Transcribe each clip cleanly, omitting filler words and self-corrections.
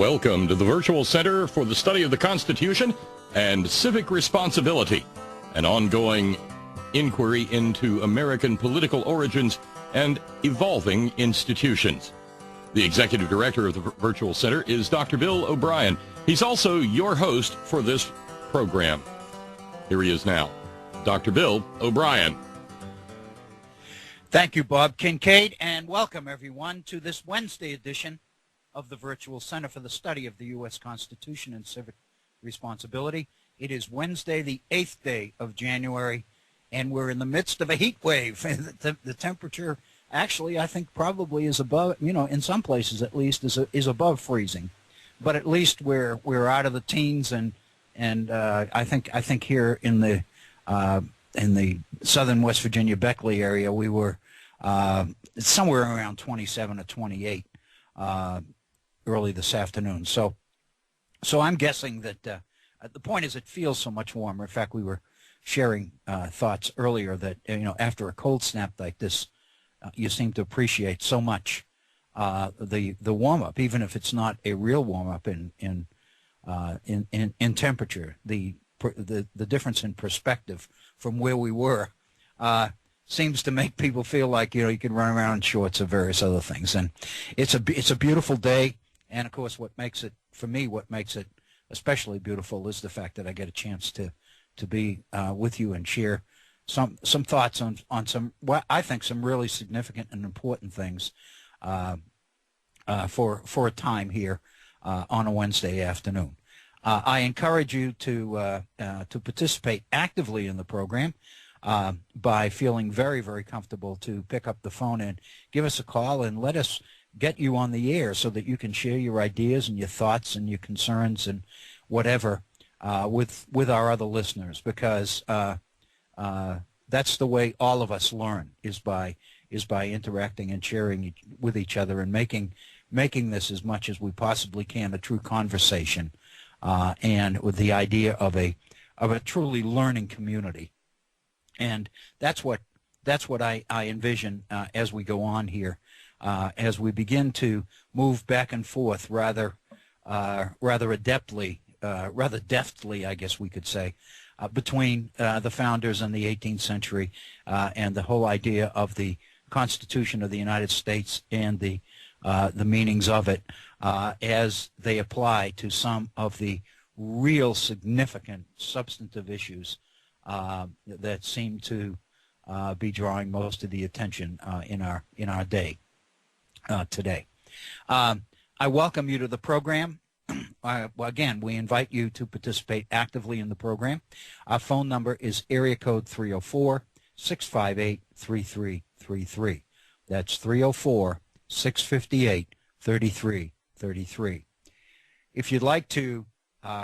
Welcome to the Virtual Center for the Study of the Constitution and Civic Responsibility, an ongoing inquiry into American political origins and evolving institutions. The Executive Director of the Virtual Center is Dr. Bill O'Brien. He's also your host for this program. Here he is now, Dr. Bill O'Brien. Thank you, Bob Kincaid, and welcome everyone to this Wednesday edition of the Virtual Center for the Study of the U.S. Constitution and Civic Responsibility. It is Wednesday, the 8th day of January, and we're in the midst of a heat wave. The temperature actually, I think, probably is above, in some places at least, is above freezing. But at least we're out of the teens, and I think here in the southern West Virginia Beckley area, we were somewhere around 27 or 28 early this afternoon. So I'm guessing that the point is it feels so much warmer. In fact, we were sharing thoughts earlier that after a cold snap like this, you seem to appreciate so much the warm up, even if it's not a real warm up in temperature. The difference in perspective from where we were seems to make people feel like you can run around in shorts or various other things. And it's a beautiful day. And of course, what makes it especially beautiful is the fact that I get a chance to be with you and share some thoughts on some, what I think, some really significant and important things for a time here on a Wednesday afternoon. I encourage you to participate actively in the program by feeling very, very comfortable to pick up the phone and give us a call and let us get you on the air so that you can share your ideas and your thoughts and your concerns and whatever with our other listeners, because that's the way all of us learn, is by interacting and sharing with each other and making this, as much as we possibly can, a true conversation, and with the idea of a truly learning community. And that's what I envision as we go on here, as we begin to move back and forth rather deftly, I guess we could say, between the founders in the 18th century and the whole idea of the Constitution of the United States and the meanings of it as they apply to some of the real significant substantive issues that seem to be drawing most of the attention in our day today. I welcome you to the program. Again, we invite you to participate actively in the program. Our phone number is area code 304-658-3333. That's 304-658-3333. If you'd like to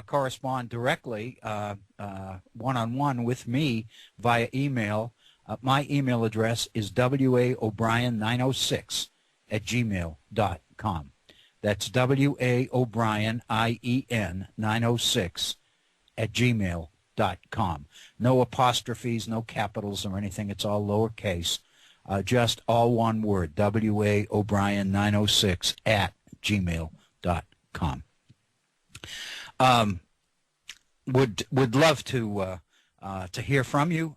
correspond directly one-on-one with me via email, my email address is waobrien906@gmail.com. That's waobrien906@gmail.com. No apostrophes, no capitals or anything. It's all lowercase. Just all one word, waobrien906@gmail.com. Would love to hear from you.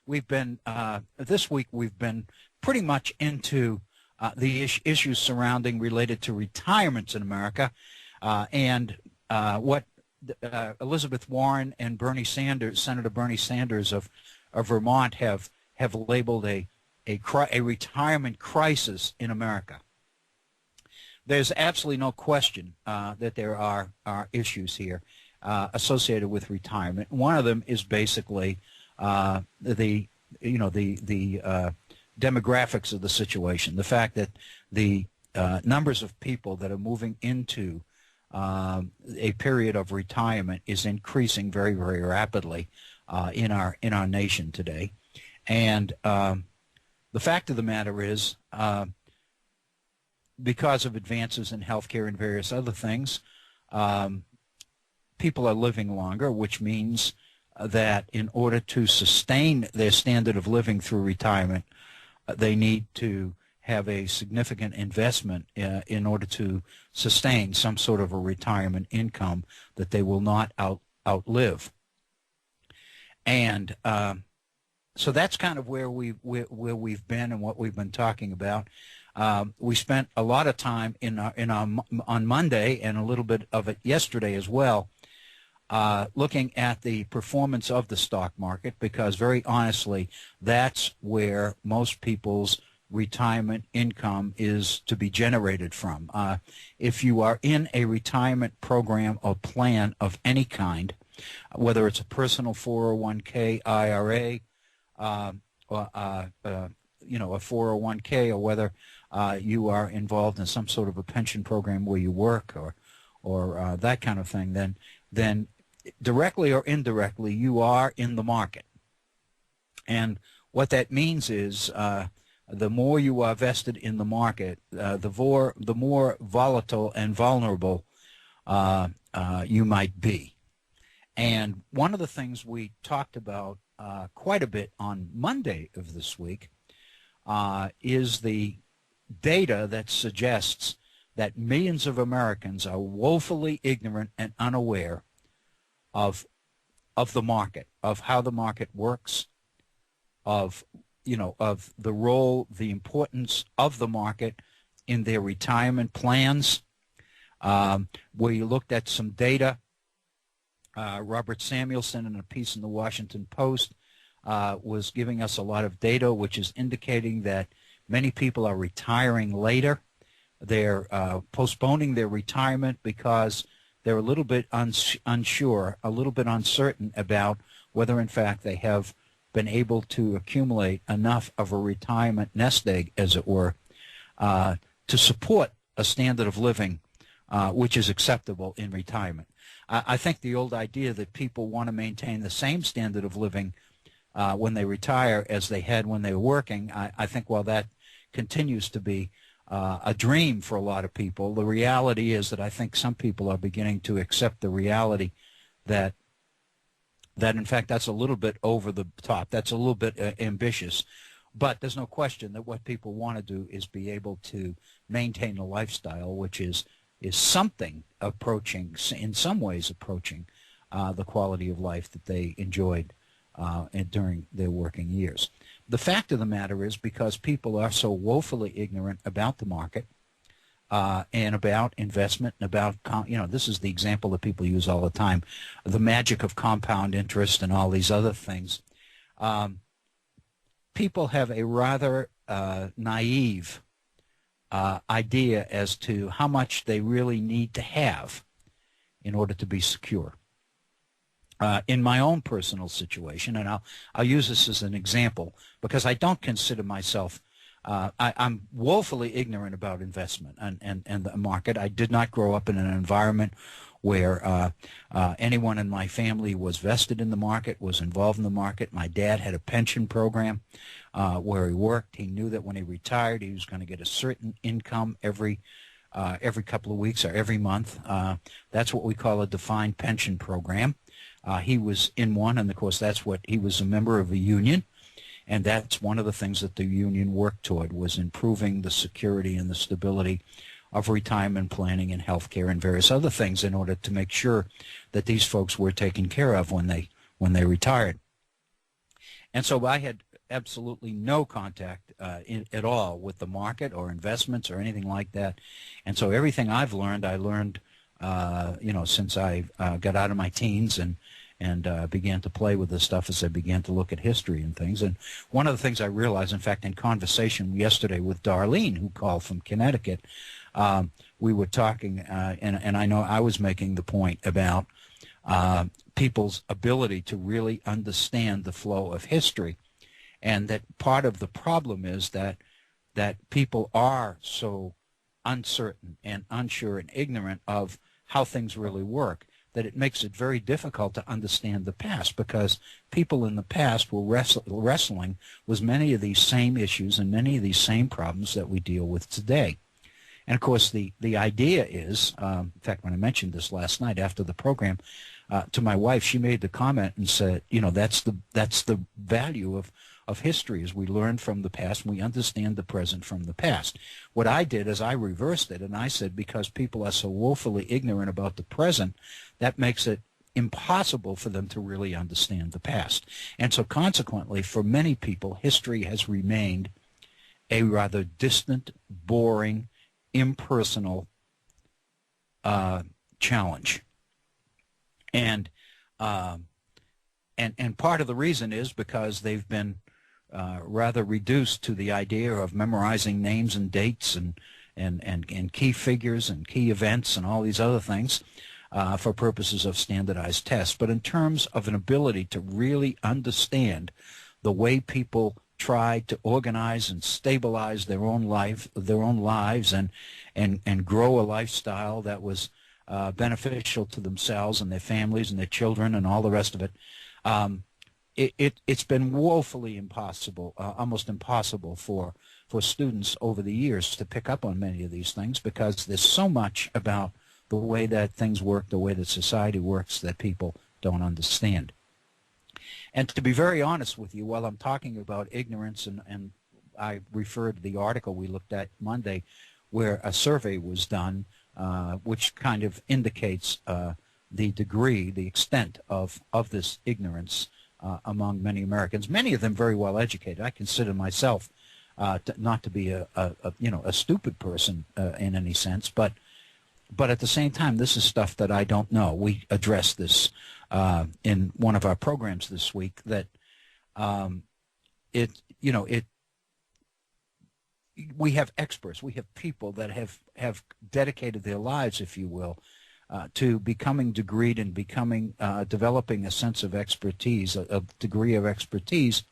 We've been this week we've been pretty much into the issues related to retirements in America, and what Elizabeth Warren and Senator Bernie Sanders of Vermont have labeled a retirement crisis in America. There's absolutely no question that there are issues here associated with retirement. One of them is basically the demographics of the situation, the fact that the numbers of people that are moving into a period of retirement is increasing very, very rapidly in our nation today. And the fact of the matter is, because of advances in healthcare and various other things, people are living longer, which means that in order to sustain their standard of living through retirement, they need to have a significant investment in order to sustain some sort of a retirement income that they will not outlive. And so that's kind of where we've been and what we've been talking about. We spent a lot of time on Monday and a little bit of it yesterday as well, looking at the performance of the stock market, because very honestly, that's where most people's retirement income is to be generated from. If you are in a retirement program or plan of any kind, whether it's a personal 401k IRA, or a 401k, or whether you are involved in some sort of a pension program where you work, or that kind of thing, then directly or indirectly you are in the market. And what that means is the more you are vested in the market, the more volatile and vulnerable you might be. And one of the things we talked about quite a bit on Monday of this week is the data that suggests that millions of Americans are woefully ignorant and unaware of the market, of how the market works, of the role, the importance of the market in their retirement plans. Where you looked at some data, Robert Samuelson, in a piece in the Washington Post, was giving us a lot of data which is indicating that many people are retiring later. They're postponing their retirement because they're a little bit unsure, a little bit uncertain about whether in fact they have been able to accumulate enough of a retirement nest egg, as it were, to support a standard of living which is acceptable in retirement. I think the old idea that people want to maintain the same standard of living when they retire as they had when they were working, I think while that continues to be a dream for a lot of people, the reality is that I think some people are beginning to accept the reality that in fact that's a little bit over the top, that's a little bit ambitious. But there's no question that what people want to do is be able to maintain a lifestyle which is something approaching, in some ways approaching, the quality of life that they enjoyed during their working years. The fact of the matter is, because people are so woefully ignorant about the market and about investment and about, this is the example that people use all the time, the magic of compound interest and all these other things. People have a rather naive idea as to how much they really need to have in order to be secure. In my own personal situation, and I'll use this as an example because I don't consider myself, I'm woefully ignorant about investment and the market. I did not grow up in an environment where anyone in my family was vested in the market, was involved in the market. My dad had a pension program where he worked. He knew that when he retired, he was going to get a certain income every couple of weeks or every month. That's what we call a defined pension program. He was in one, and of course that's what he was a member of a union, and that's one of the things that the union worked toward, was improving the security and the stability of retirement planning and health care and various other things in order to make sure that these folks were taken care of when they retired. And so I had absolutely no contact at all with the market or investments or anything like that. And so everything I learned since I got out of my teens and began to play with this stuff as I began to look at history and things. And one of the things I realized, in fact, in conversation yesterday with Darlene, who called from Connecticut, we were talking, and I know I was making the point about people's ability to really understand the flow of history, and that part of the problem is that people are so uncertain and unsure and ignorant of how things really work that it makes it very difficult to understand the past, because people in the past were wrestling with many of these same issues and many of these same problems that we deal with today. And of course the idea is, in fact, when I mentioned this last night after the program to my wife, she made the comment and said, that's the value of history is we learn from the past and we understand the present from the past. What I did is I reversed it, and I said because people are so woefully ignorant about the present, that makes it impossible for them to really understand the past. And so consequently, for many people, history has remained a rather distant, boring, impersonal challenge. And part of the reason is because they've been rather reduced to the idea of memorizing names and dates and key figures and key events and all these other things for purposes of standardized tests. But in terms of an ability to really understand the way people try to organize and stabilize their own lives, and grow a lifestyle that was beneficial to themselves and their families and their children and all the rest of it, it's been woefully impossible, almost impossible for students over the years to pick up on many of these things, because there's so much about the way that things work, the way that society works, that people don't understand. And to be very honest with you, while I'm talking about ignorance, and I referred to the article we looked at Monday where a survey was done which kind of indicates the degree, the extent of this ignorance among many Americans, many of them very well educated. I consider myself not to be a stupid person in any sense, but at the same time, this is stuff that I don't know. We addressed this in one of our programs this week, that we have experts, we have people that have dedicated their lives, if you will, to becoming degreed and developing a sense of expertise, a degree of expertise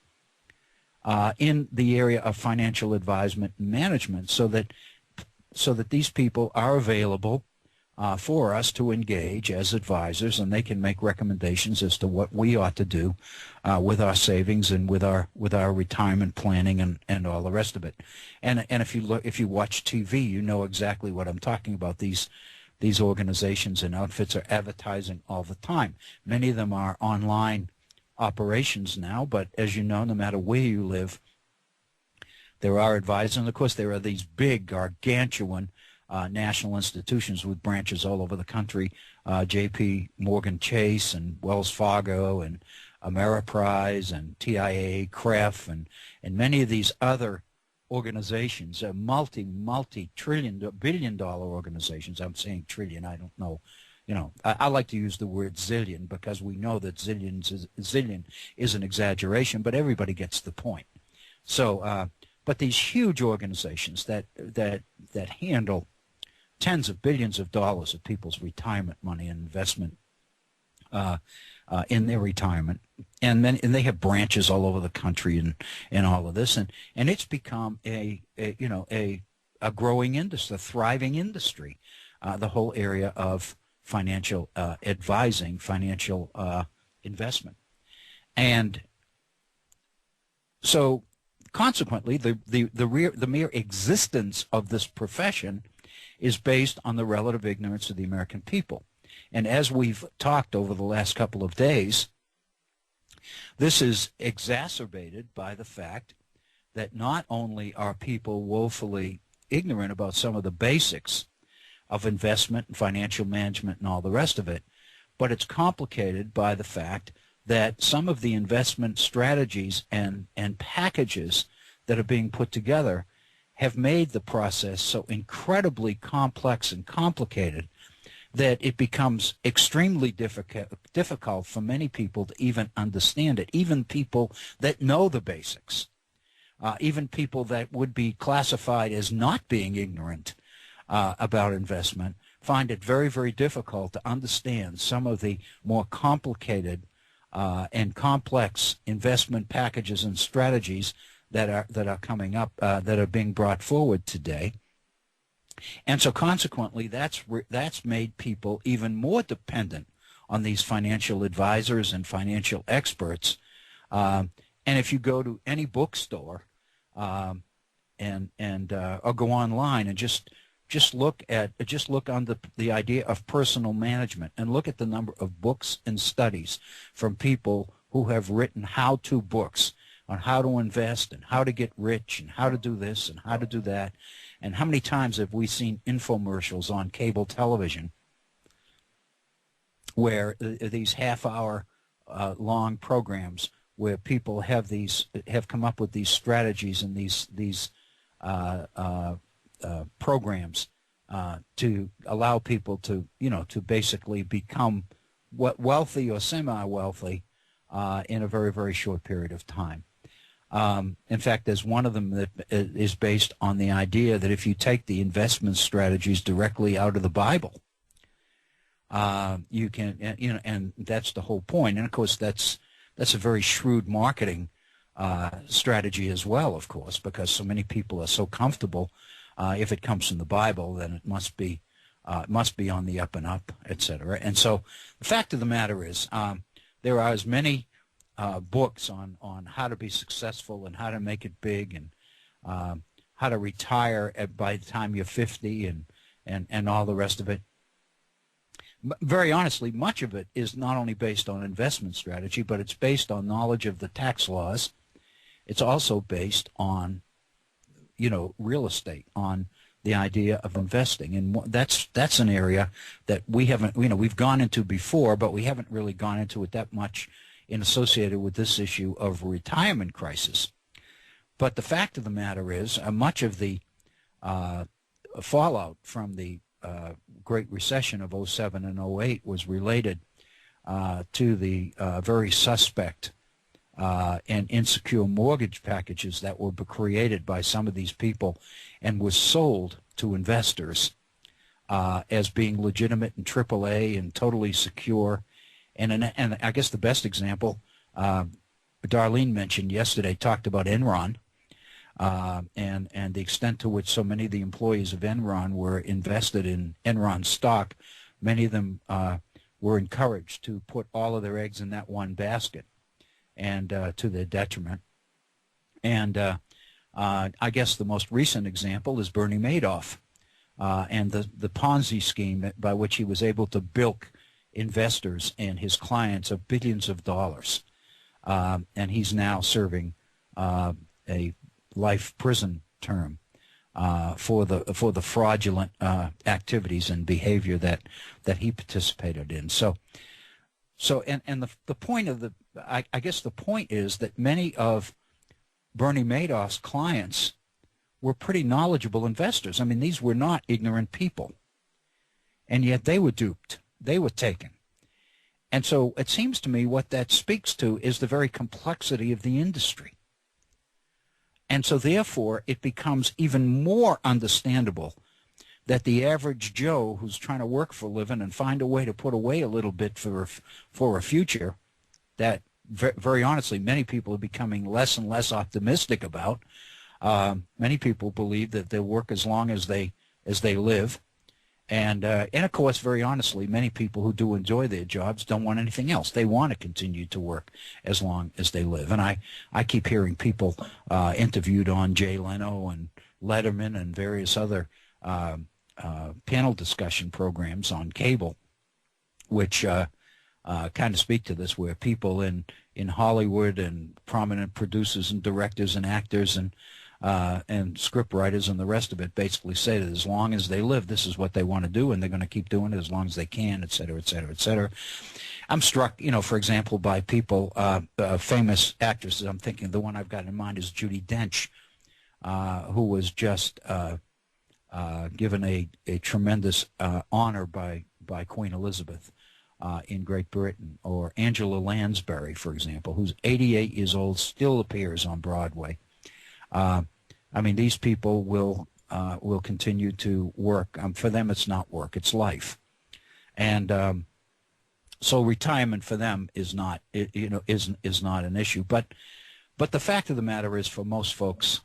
in the area of financial advisement and management, so that these people are available for us to engage as advisors, and they can make recommendations as to what we ought to do with our savings and with our retirement planning and all the rest of it. And if you watch TV, you know exactly what I'm talking about. These organizations and outfits are advertising all the time. Many of them are online operations now, but as you know, no matter where you live, there are advisors, and of course there are these big, gargantuan national institutions with branches all over the country, J.P. Morgan Chase and Wells Fargo and Ameriprise and TIAA, CREF, and many of these other organizations, multi-trillion, billion-dollar organizations. I'm saying trillion, I don't know. I like to use the word zillion because we know that zillion is an exaggeration, but everybody gets the point. So, but these huge organizations that handle tens of billions of dollars of people's retirement money and investment in their retirement, and they have branches all over the country and all of this, and it's become a growing industry, a thriving industry, the whole area of financial advising, financial investment. And so consequently, the mere existence of this profession is based on the relative ignorance of the American people. And as we've talked over the last couple of days, this is exacerbated by the fact that not only are people woefully ignorant about some of the basics of investment and financial management and all the rest of it, but it's complicated by the fact that some of the investment strategies and packages that are being put together have made the process so incredibly complex and complicated that it becomes extremely difficult for many people to even understand it. Even people that know the basics, even people that would be classified as not being ignorant about investment, find it very, very difficult to understand some of the more complicated and complex investment packages and strategies that are coming up, that are being brought forward today. And so consequently, that's made people even more dependent on these financial advisors and financial experts. And if you go to any bookstore or go online and just look on the idea of personal management and look at the number of books and studies from people who have written how-to books on how to invest and how to get rich and how to do this and how to do that. And how many times have we seen infomercials on cable television where these half-hour long programs where people have come up with these strategies and these programs to allow people to to basically become wealthy or semi-wealthy in a very, very short period of time. In fact, there's one of them that is based on the idea that if you take the investment strategies directly out of the Bible, you can, and that's the whole point. And of course, that's a very shrewd marketing strategy as well, of course, because so many people are so comfortable. If it comes from the Bible, then it must be on the up and up, etc. And so, the fact of the matter is, there are as many books on how to be successful and how to make it big and how to retire by the time you're 50 and all the rest of it. Very honestly, much of it is not only based on investment strategy, but it's based on knowledge of the tax laws. It's also based on, real estate, on the idea of investing. And that's an area that we haven't, we've gone into before, but we haven't really gone into it that much associated with this issue of retirement crisis. But the fact of the matter is, much of the fallout from the Great Recession of 07 and 08 was related to the very suspect and insecure mortgage packages that were created by some of these people and was sold to investors as being legitimate and AAA and totally secure. And I guess the best example, Darlene mentioned yesterday, talked about Enron and the extent to which so many of the employees of Enron were invested in Enron stock. Many of them were encouraged to put all of their eggs in that one basket, and to their detriment. And I guess the most recent example is Bernie Madoff and the Ponzi scheme by which he was able to bilk investors and his clients of billions of dollars. And he's now serving a life prison term for the fraudulent activities and behavior that he participated in. So the point of I guess the point is that many of Bernie Madoff's clients were pretty knowledgeable investors. I mean, these were not ignorant people, and yet they were duped. They were taken. And so it seems to me what that speaks to is the very complexity of the industry. And so therefore it becomes even more understandable that the average Joe who's trying to work for a living and find a way to put away a little bit for a future that very honestly many people are becoming less and less optimistic about. Many people believe that they'll work as long as they live. And of course, very honestly, many people who do enjoy their jobs don't want anything else. They want to continue to work as long as they live. And I keep hearing people interviewed on Jay Leno and Letterman and various other panel discussion programs on cable, which kind of speak to this, where people in Hollywood and prominent producers and directors and actors and script writers and the rest of it basically say that as long as they live, this is what they want to do, and they're going to keep doing it as long as they can, et cetera, et cetera, et cetera. I'm struck, for example, by people, famous actresses. I'm thinking the one I've got in mind is Judi Dench, who was just given a tremendous honor by Queen Elizabeth in Great Britain, or Angela Lansbury, for example, who's 88 years old, still appears on Broadway. I mean, these people will continue to work. For them, it's not work; it's life, and so retirement for them is not is not an issue. But the fact of the matter is, for most folks,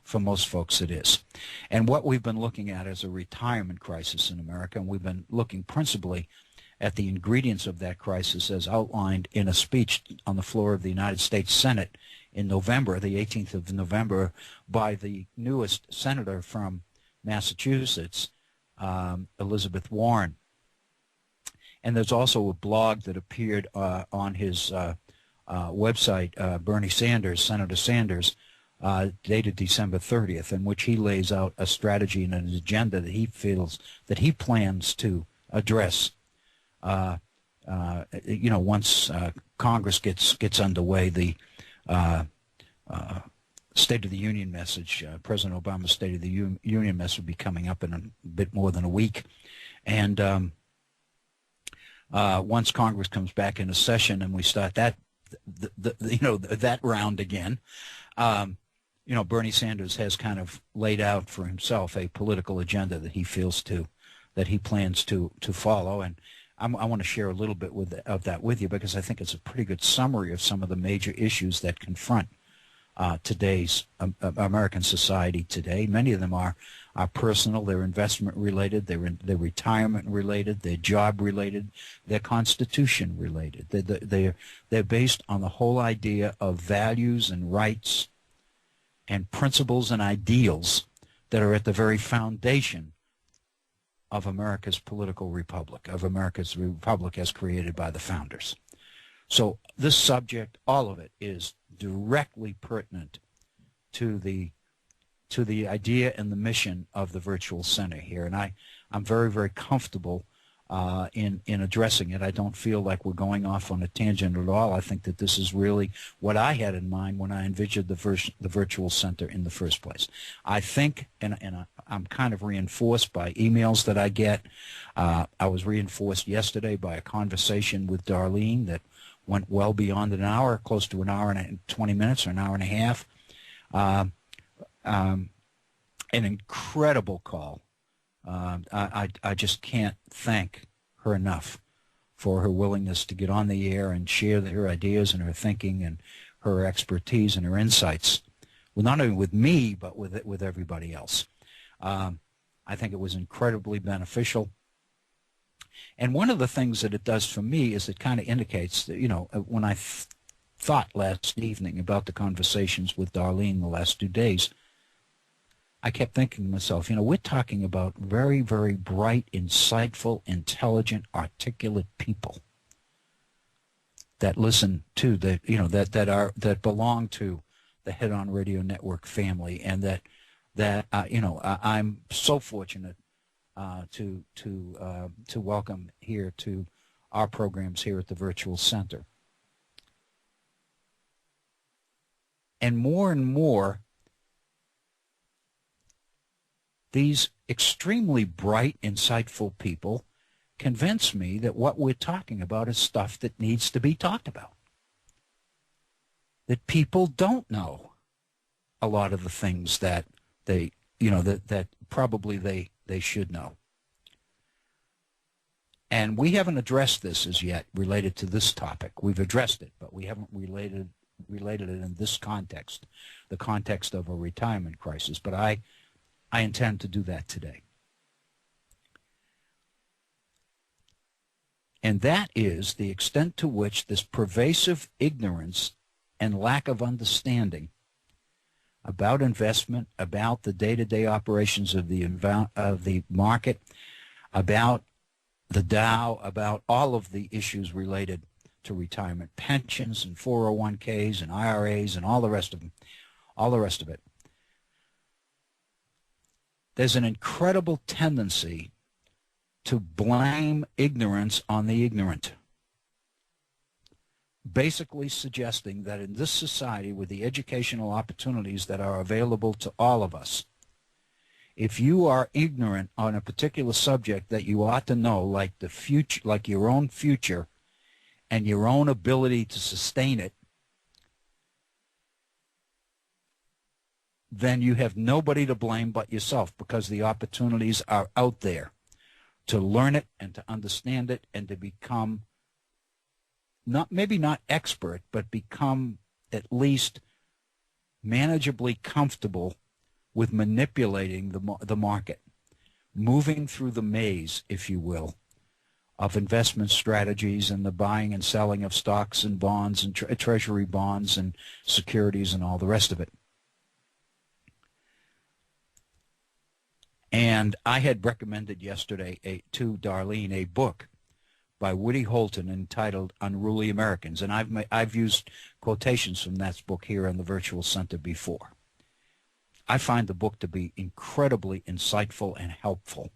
it is. And what we've been looking at is a retirement crisis in America, and we've been looking principally at the ingredients of that crisis as outlined in a speech on the floor of the United States Senate in November, the 18th of November, by the newest senator from Massachusetts, Elizabeth Warren. And there's also a blog that appeared on his website, Bernie Sanders, Senator Sanders, dated December 30th, in which he lays out a strategy and an agenda that he feels that he plans to address. Once Congress gets underway, the State of the Union message, President Obama's State of the Union message, will be coming up in a bit more than a week, and once Congress comes back into session and we start that round again, Bernie Sanders has kind of laid out for himself a political agenda that he plans to follow, and I want to share a little bit of that with you, because I think it's a pretty good summary of some of the major issues that confront today's American society today. Many of them are personal, they're investment related, they're retirement related, they're job related, they're constitution related. They're based on the whole idea of values and rights and principles and ideals that are at the very foundation of America's political republic, of America's republic as created by the founders. So this subject, all of it, is directly pertinent to the idea and the mission of the virtual center here, and I'm very, very comfortable in addressing it. I don't feel like we're going off on a tangent at all. I think that this is really what I had in mind when I envisioned the virtual center in the first place. I think, and I'm kind of reinforced by emails that I get. I was reinforced yesterday by a conversation with Darlene that went well beyond an hour, close to an hour and 20 minutes or an hour and a half. An incredible call. I just can't thank her enough for her willingness to get on the air and share her ideas and her thinking and her expertise and her insights, not only with me, but with everybody else. I think it was incredibly beneficial. And one of the things that it does for me is it kind of indicates that, when I thought last evening about the conversations with Darlene the last 2 days, I kept thinking to myself, we're talking about very, very bright, insightful, intelligent, articulate people that listen to that belong to the Head On Radio Network family, and that I'm so fortunate to welcome here to our programs here at the Virtual Center. And more, these extremely bright, insightful people convince me that what we're talking about is stuff that needs to be talked about. That people don't know a lot of the things that they, that probably they should know. And we haven't addressed this as yet related to this topic. We've addressed it, but we haven't related it in this context, the context of a retirement crisis. But I intend to do that today. And that is the extent to which this pervasive ignorance and lack of understanding about investment, about the day-to-day operations of the market, about the Dow, about all of the issues related to retirement pensions and 401ks and IRAs and all the rest of it. There's an incredible tendency to blame ignorance on the ignorant, basically suggesting that in this society, with the educational opportunities that are available to all of us, if you are ignorant on a particular subject that you ought to know, like the future, like your own future and your own ability to sustain it, then you have nobody to blame but yourself, because the opportunities are out there to learn it and to understand it and to become maybe not expert, but become at least manageably comfortable with manipulating the market, moving through the maze, if you will, of investment strategies and the buying and selling of stocks and bonds and treasury bonds and securities and all the rest of it. And I had recommended yesterday to Darlene a book by Woody Holton entitled Unruly Americans. And I've used quotations from that book here on the Virtual Center before. I find the book to be incredibly insightful and helpful.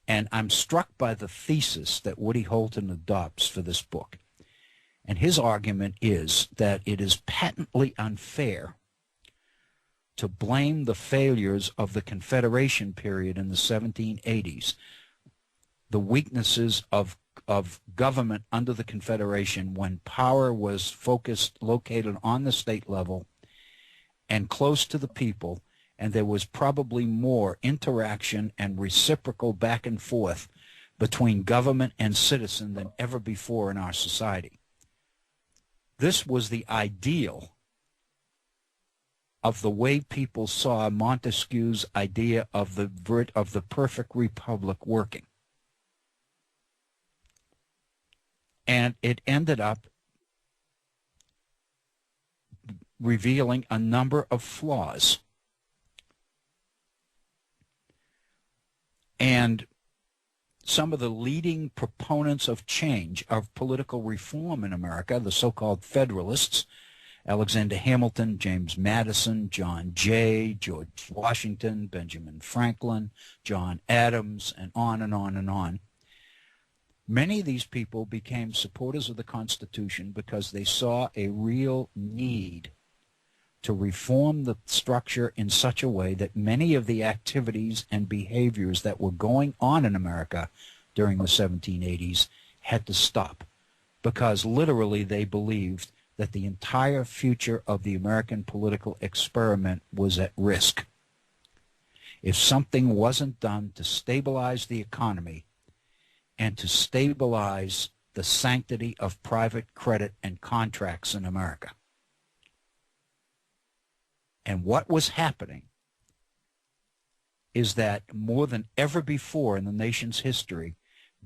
And I'm struck by the thesis that Woody Holton adopts for this book. And his argument is that it is patently unfair to blame the failures of the Confederation period in the 1780s, the weaknesses of government under the Confederation when power was located on the state level and close to the people, and there was probably more interaction and reciprocal back and forth between government and citizen than ever before in our society. This was the ideal of the way people saw Montesquieu's idea of the perfect republic working. And it ended up revealing a number of flaws. And some of the leading proponents of change, of political reform in America, the so-called Federalists, Alexander Hamilton, James Madison, John Jay, George Washington, Benjamin Franklin, John Adams, and on and on and on. Many of these people became supporters of the Constitution because they saw a real need to reform the structure in such a way that many of the activities and behaviors that were going on in America during the 1780s had to stop, because literally they believed that the entire future of the American political experiment was at risk. If something wasn't done to stabilize the economy and to stabilize the sanctity of private credit and contracts in America. And what was happening is that more than ever before in the nation's history,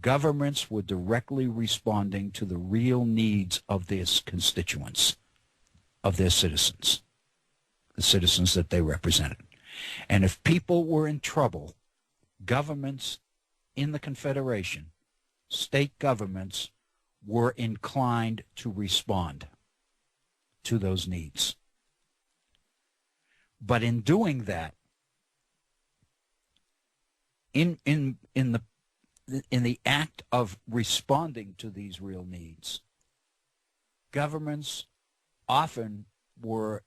governments were directly responding to the real needs of their constituents, of their citizens, the citizens that they represented. And if people were in trouble, governments in the Confederation, state governments, were inclined to respond to those needs. But in doing that, in the act of responding to these real needs, governments often were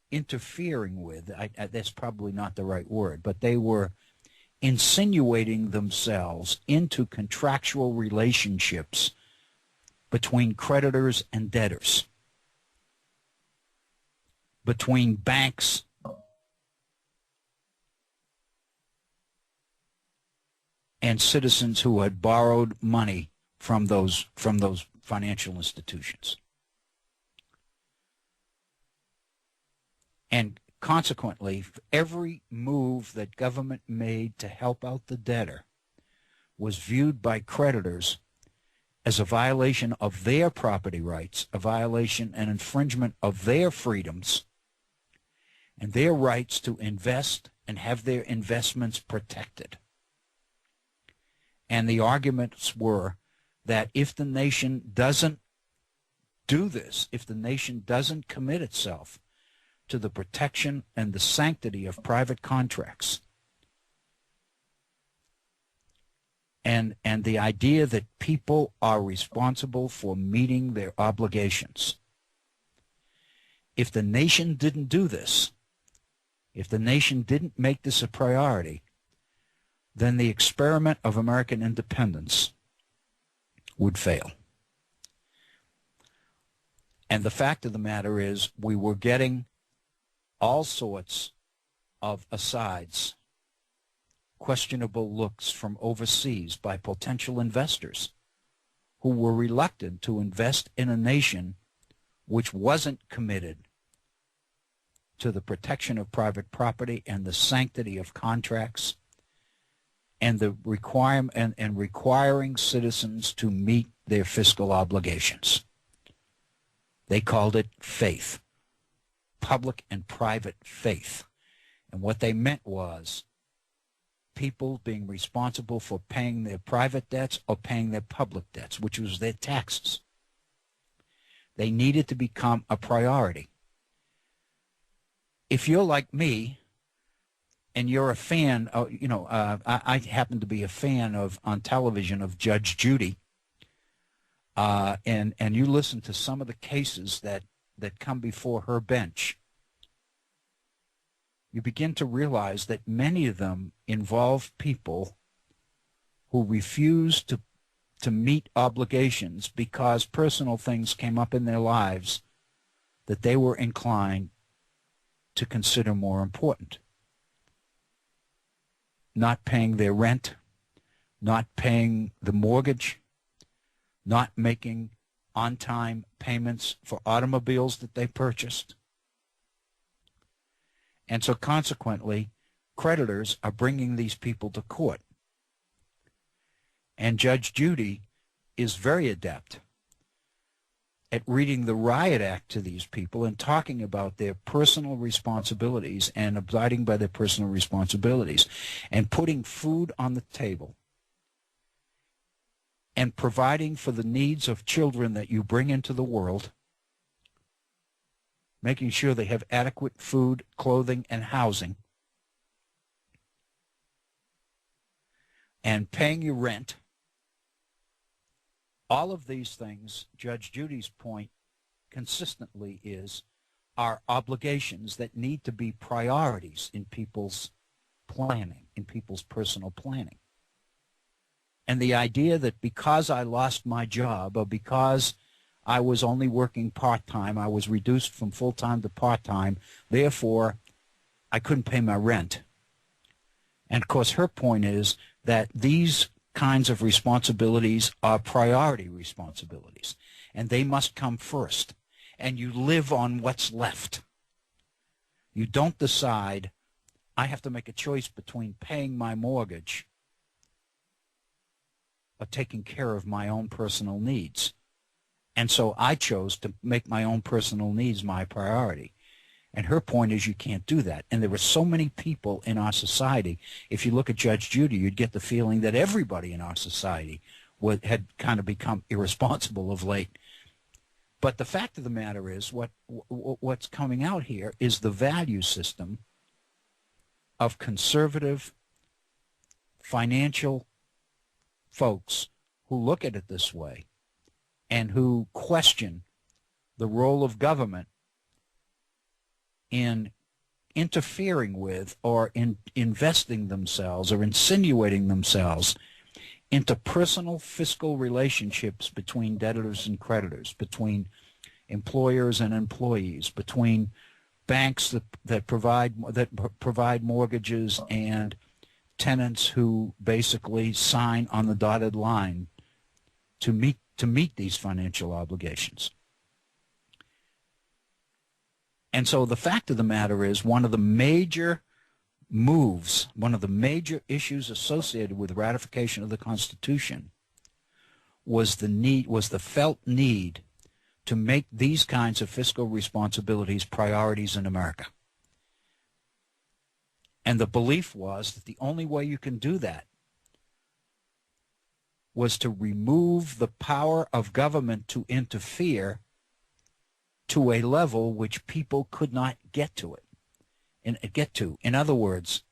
interfering with, that's probably not the right word, but they were insinuating themselves into contractual relationships between creditors and debtors, between banks and citizens who had borrowed money from those financial institutions. And consequently, every move that government made to help out the debtor was viewed by creditors as a violation of their property rights, a violation and infringement of their freedoms and their rights to invest and have their investments protected. And the arguments were that if the nation doesn't do this, if the nation doesn't commit itself to the protection and the sanctity of private contracts, and the idea that people are responsible for meeting their obligations, if the nation didn't do this, if the nation didn't make this a priority, then the experiment of American independence would fail. And the fact of the matter is, we were getting all sorts of asides, questionable looks from overseas by potential investors who were reluctant to invest in a nation which wasn't committed to the protection of private property and the sanctity of contracts and the requiring citizens to meet their fiscal obligations. They called it faith, public and private faith. And what they meant was people being responsible for paying their private debts or paying their public debts, which was their taxes. They needed to become a priority. If you're like me, and you're a fan, I happen to be a fan of, on television, of Judge Judy, and you listen to some of the cases that come before her bench, you begin to realize that many of them involve people who refuse to meet obligations because personal things came up in their lives that they were inclined to consider more important. Not paying their rent, not paying the mortgage, not making on-time payments for automobiles that they purchased. And so consequently, creditors are bringing these people to court. And Judge Judy is very adept at reading the Riot Act to these people and talking about their personal responsibilities and abiding by their personal responsibilities and putting food on the table and providing for the needs of children that you bring into the world, making sure they have adequate food, clothing, and housing, and paying your rent. All of these things, Judge Judy's point consistently is, are obligations that need to be priorities in people's planning, in people's personal planning. And the idea that because I lost my job or because I was only working part-time, I was reduced from full-time to part-time, therefore I couldn't pay my rent. And of course her point is that these kinds of responsibilities are priority responsibilities, and they must come first. And you live on what's left. You don't decide, I have to make a choice between paying my mortgage or taking care of my own personal needs. And so I chose to make my own personal needs my priority. And her point is you can't do that. And there were so many people in our society. If you look at Judge Judy, you'd get the feeling that everybody in our society had kind of become irresponsible of late. But the fact of the matter is what's coming out here is the value system of conservative financial folks who look at it this way and who question the role of government in interfering with or in investing themselves or insinuating themselves into personal fiscal relationships between debtors and creditors, between employers and employees, between banks that provide mortgages and tenants who basically sign on the dotted line to meet these financial obligations. And so the fact of the matter is one of the major moves, one of the major issues associated with ratification of the Constitution was the felt need to make these kinds of fiscal responsibilities priorities in America. And the belief was that the only way you can do that was to remove the power of government to interfere to a level which people could not get to. In other words,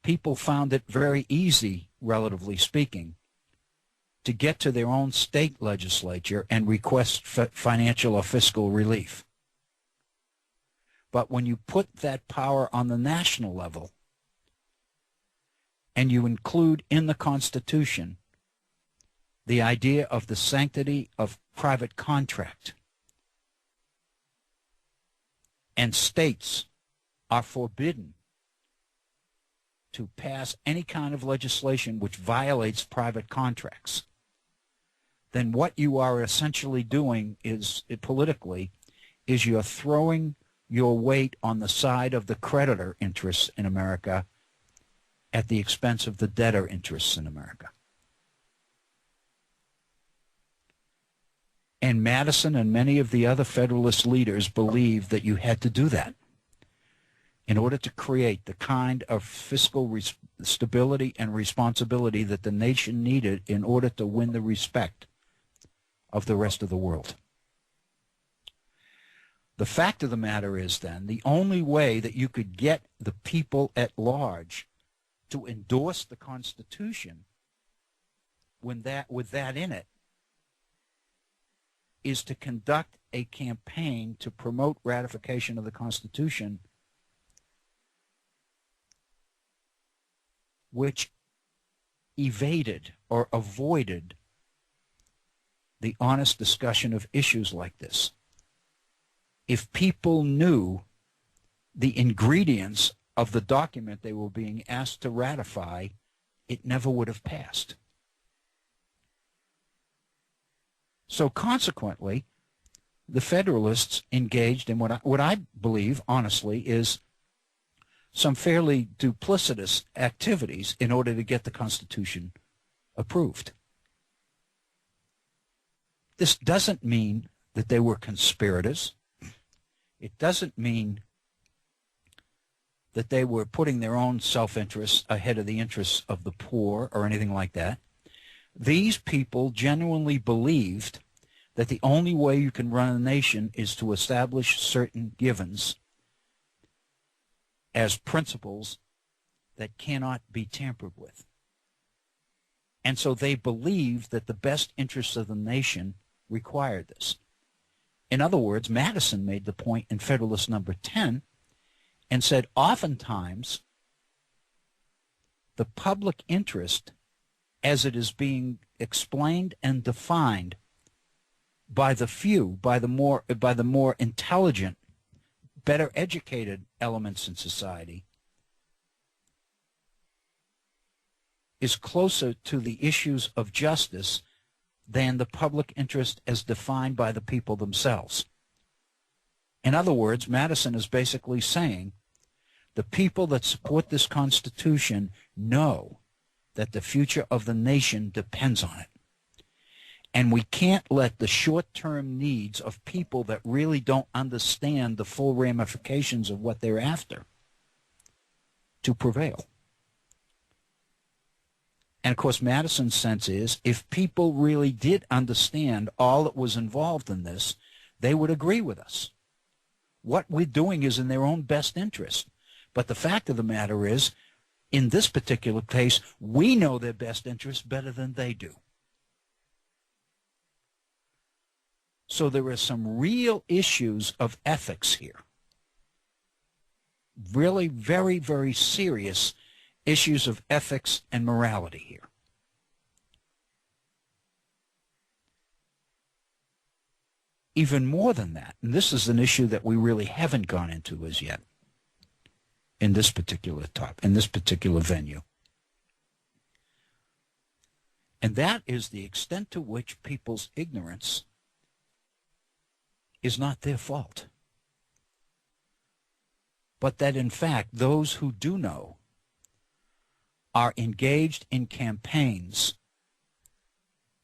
people found it very easy, relatively speaking, to get to their own state legislature and request financial or fiscal relief. But when you put that power on the national level and you include in the Constitution the idea of the sanctity of private contract, and states are forbidden to pass any kind of legislation which violates private contracts, then what you are essentially doing is, politically, is you're throwing your weight on the side of the creditor interests in America at the expense of the debtor interests in America. And Madison and many of the other Federalist leaders believed that you had to do that. in order to create the kind of fiscal stability and responsibility that the nation needed in order to win the respect of the rest of the world. The fact of the matter is then, the only way that you could get the people at large to endorse the Constitution with that in it is to conduct a campaign to promote ratification of the Constitution which evaded or avoided the honest discussion of issues like this. If people knew the ingredients of the document they were being asked to ratify, it never would have passed. So consequently, the Federalists engaged in what I believe, honestly, is some fairly duplicitous activities in order to get the Constitution approved. This doesn't mean that they were conspirators. It doesn't mean that they were putting their own self-interests ahead of the interests of the poor or anything like that. These people genuinely believed that the only way you can run a nation is to establish certain givens as principles that cannot be tampered with. And so they believed that the best interests of the nation required this. In other words, Madison made the point in Federalist number 10 and said oftentimes the public interest as it is being explained and defined by the few, by the more intelligent, better educated elements in society, is closer to the issues of justice than the public interest as defined by the people themselves. In other words, Madison is basically saying the people that support this Constitution know that the future of the nation depends on it. And we can't let the short-term needs of people that really don't understand the full ramifications of what they're after to prevail. And, of course, Madison's sense is if people really did understand all that was involved in this, they would agree with us. What we're doing is in their own best interest. But the fact of the matter is, in this particular case, we know their best interest better than they do. So there are some real issues of ethics here. Really very, very serious issues of ethics and morality here. Even more than that, and this is an issue that we really haven't gone into as yet in this particular venue. And that is the extent to which people's ignorance is not their fault, but that in fact those who do know are engaged in campaigns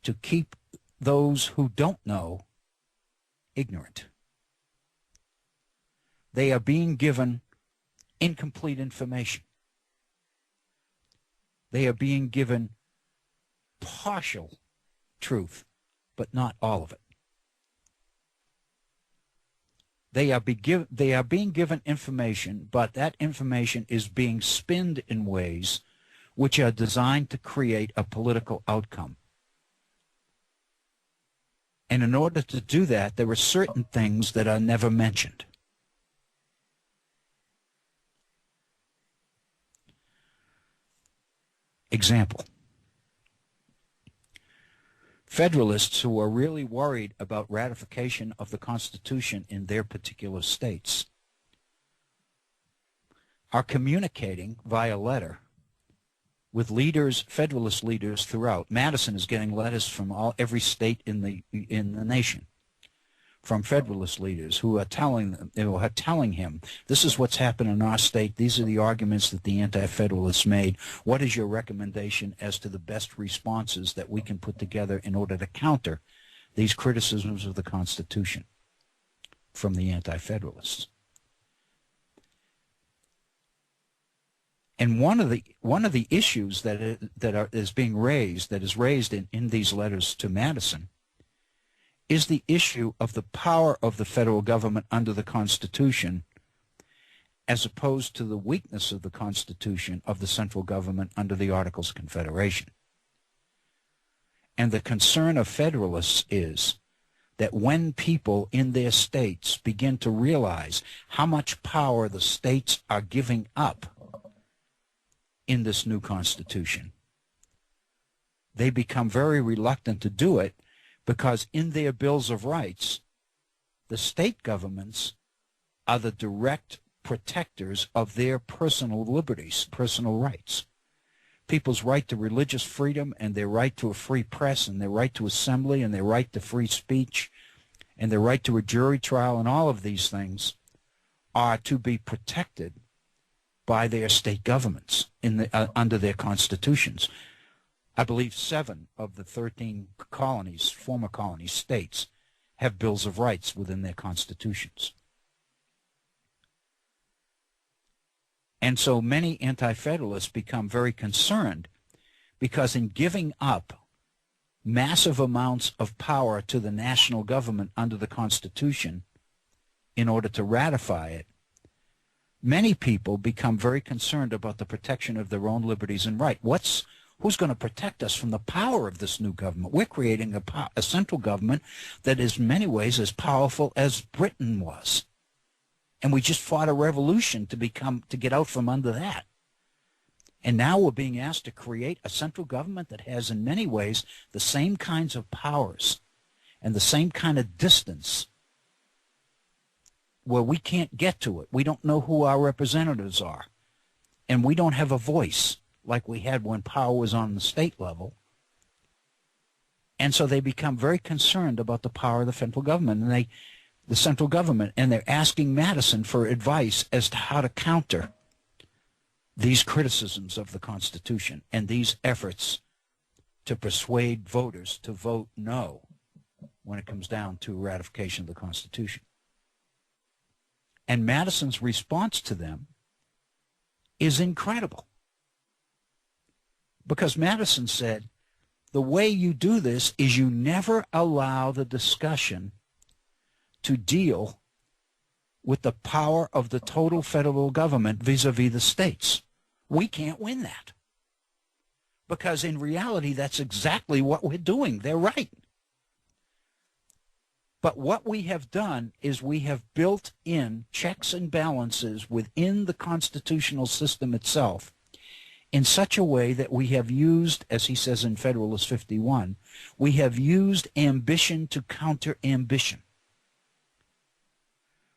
to keep those who don't know ignorant. They are being given incomplete information. They are being given partial truth, but not all of it. They are being given information, but that information is being spinned in ways which are designed to create a political outcome. And in order to do that, there are certain things that are never mentioned. Example. Federalists who are really worried about ratification of the Constitution in their particular states are communicating via letter with leaders, Federalist leaders throughout. Madison is getting letters from every state in the nation, from Federalist leaders who are telling him, this is what's happened in our state. These are the arguments that the Anti-Federalists made. What is your recommendation as to the best responses that we can put together in order to counter these criticisms of the Constitution from the Anti-Federalists? And one of the issues that is raised in these letters to Madison is the issue of the power of the federal government under the Constitution, as opposed to the weakness of the Constitution of the central government under the Articles of Confederation. And the concern of Federalists is that when people in their states begin to realize how much power the states are giving up in this new Constitution, they become very reluctant to do it, because in their Bills of Rights, the state governments are the direct protectors of their personal liberties, personal rights. People's right to religious freedom and their right to a free press and their right to assembly and their right to free speech and their right to a jury trial, and all of these things are to be protected by their state governments under their constitutions. I believe 7 of the 13 colonies, former colonies, states, have Bills of Rights within their constitutions. And so many anti-federalists become very concerned, because in giving up massive amounts of power to the national government under the Constitution in order to ratify it, many people become very concerned about the protection of their own liberties and rights. Who's going to protect us from the power of this new government? We're creating a central government that is in many ways as powerful as Britain was. And we just fought a revolution to get out from under that. And now we're being asked to create a central government that has in many ways the same kinds of powers and the same kind of distance, where we can't get to it. We don't know who our representatives are. And we don't have a voice like we had when power was on the state level. And so they become very concerned about the power of the central government, and they're asking Madison for advice as to how to counter these criticisms of the Constitution and these efforts to persuade voters to vote no when it comes down to ratification of the Constitution. And Madison's response to them is incredible, because Madison said, the way you do this is you never allow the discussion to deal with the power of the total federal government vis-a-vis the states. We can't win that, because in reality, that's exactly what we're doing. They're right. But what we have done is we have built in checks and balances within the constitutional system itself in such a way that we have used, as he says in Federalist 51, we have used ambition to counter ambition.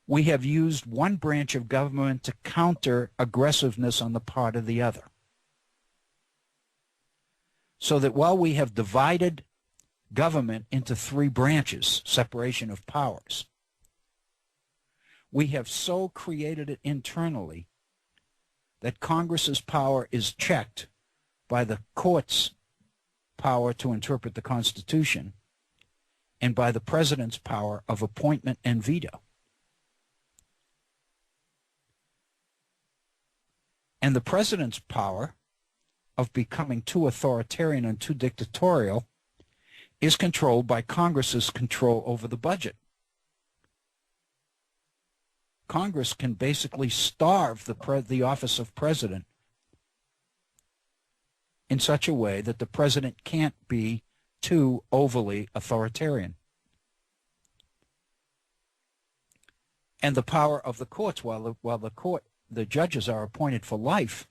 We have used one branch of government to counter aggressiveness on the part of the other. So that while we have divided government into 3 branches, separation of powers, we have so created it internally that Congress's power is checked by the court's power to interpret the Constitution and by the president's power of appointment and veto. And the president's power of becoming too authoritarian and too dictatorial is controlled by Congress's control over the budget. Congress can basically starve the office of president in such a way that the president can't be too overly authoritarian. And the power of the courts, while the judges are appointed for life,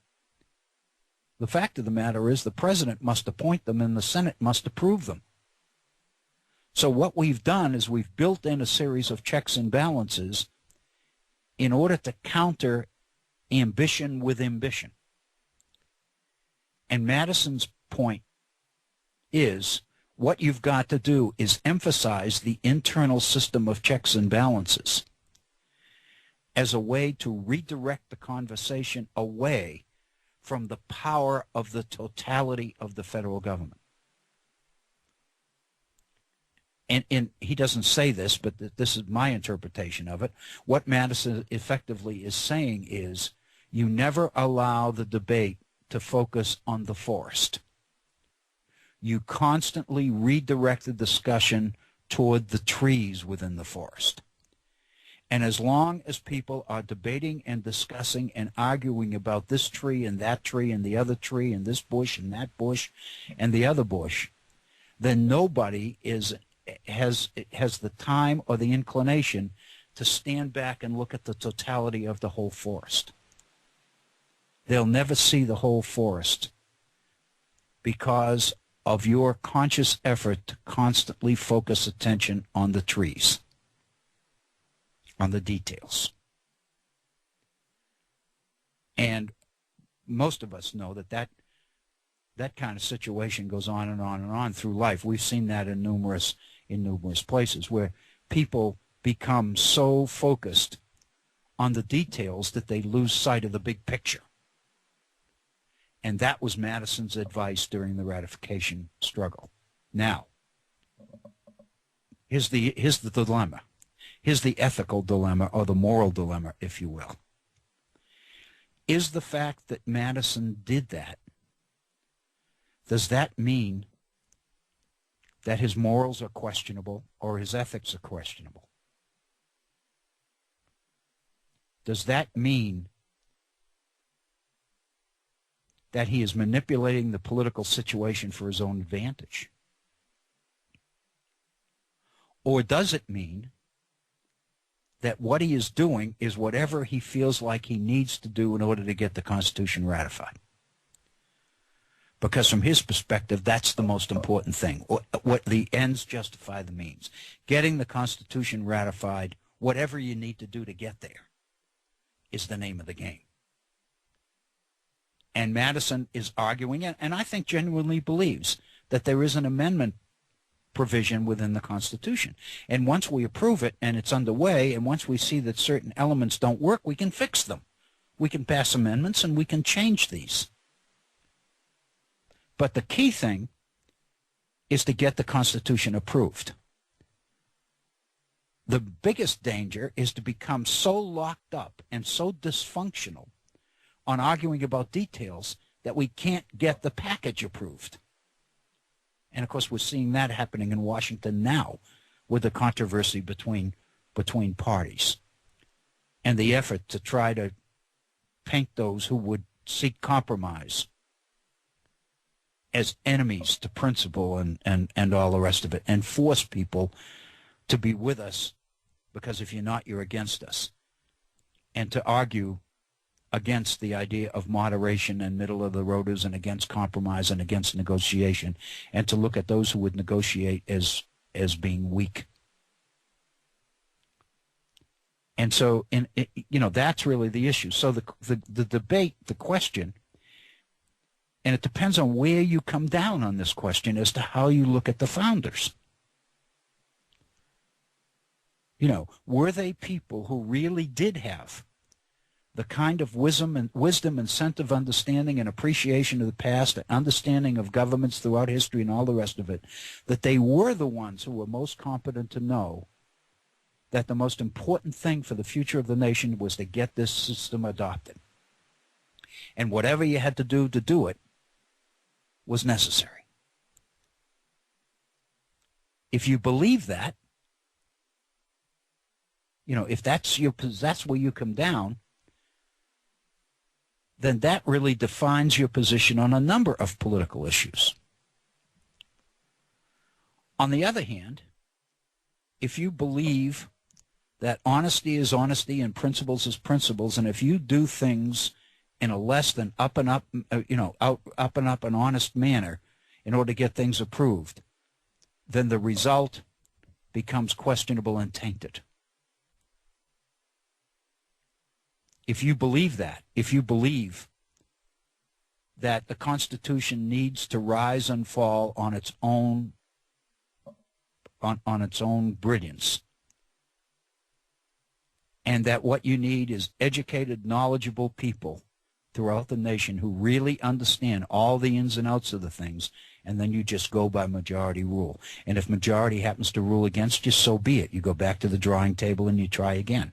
the fact of the matter is the president must appoint them and the Senate must approve them. So what we've done is we've built in a series of checks and balances in order to counter ambition with ambition. And Madison's point is, what you've got to do is emphasize the internal system of checks and balances as a way to redirect the conversation away from the power of the totality of the federal government. And he doesn't say this, but this is my interpretation of it. What Madison effectively is saying is, You never allow the debate to focus on the forest. You constantly redirect the discussion toward the trees within the forest. And as long as people are debating and discussing and arguing about this tree and that tree and the other tree and this bush and that bush and the other bush, then nobody has the time or the inclination to stand back and look at the totality of the whole forest. They'll never see the whole forest because of your conscious effort to constantly focus attention on the trees, on the details. And most of us know that kind of situation goes on and on and on through life. We've seen that in numerous places where people become so focused on the details that they lose sight of the big picture. And that was Madison's advice during the ratification struggle. Now, here's the dilemma. Here's the ethical dilemma, or the moral dilemma, if you will. Is the fact that Madison did that, does that mean that his morals are questionable or his ethics are questionable? Does that mean that he is manipulating the political situation for his own advantage? Or does it mean that what he is doing is whatever he feels like he needs to do in order to get the Constitution ratified? Because from his perspective, that's the most important thing. What the ends justify the means. Getting the Constitution ratified, whatever you need to do to get there, is the name of the game. And Madison is arguing, and I think genuinely believes, that there is an amendment provision within the Constitution. And once we approve it and it's underway, and once we see that certain elements don't work, we can fix them. We can pass amendments and we can change these. But the key thing is to get the Constitution approved. The biggest danger is to become so locked up and so dysfunctional on arguing about details that we can't get the package approved. And of course, we're seeing that happening in Washington now with the controversy between parties and the effort to try to paint those who would seek compromise as enemies to principle and all the rest of it, and force people to be with us because if you're not, you're against us, and to argue against the idea of moderation and middle-of-the-roaders and against compromise and against negotiation, and to look at those who would negotiate as being weak. And so, that's really the issue. So the debate, the question, and it depends on where you come down on this question as to how you look at the founders. Were they people who really did have the kind of wisdom and sense of understanding and appreciation of the past, and understanding of governments throughout history and all the rest of it, that they were the ones who were most competent to know that the most important thing for the future of the nation was to get this system adopted? And whatever you had to do it was necessary. If you believe that, if that's where you come down, then that really defines your position on a number of political issues. On the other hand, if you believe that honesty is honesty and principles is principles, and if you do things in a less than up and up and honest manner in order to get things approved, then the result becomes questionable and tainted. If you believe that, if you believe that the Constitution needs to rise and fall on its own brilliance, and that what you need is educated, knowledgeable people throughout the nation who really understand all the ins and outs of the things, and then you just go by majority rule. And if majority happens to rule against you, so be it. You go back to the drawing table and you try again.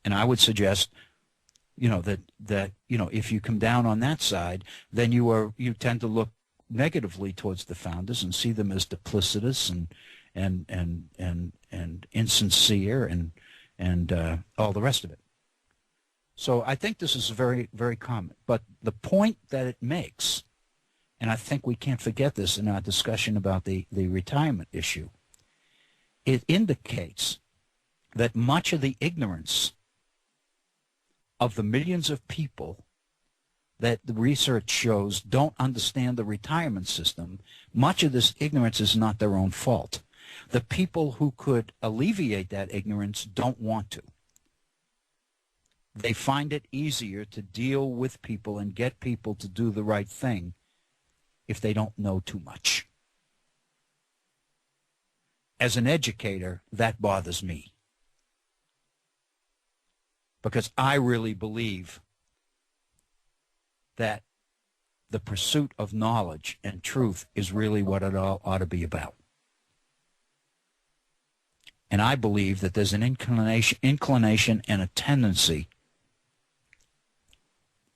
And I would suggest, that if you come down on that side, then you tend to look negatively towards the founders and see them as duplicitous and insincere and all the rest of it. So I think this is very, very common. But the point that it makes, and I think we can't forget this in our discussion about the retirement issue, it indicates that much of the ignorance of the millions of people that the research shows don't understand the retirement system, much of this ignorance is not their own fault. The people who could alleviate that ignorance don't want to. They find it easier to deal with people and get people to do the right thing if they don't know too much. As an educator, that bothers me, because I really believe that the pursuit of knowledge and truth is really what it all ought to be about. And I believe that there's an inclination and a tendency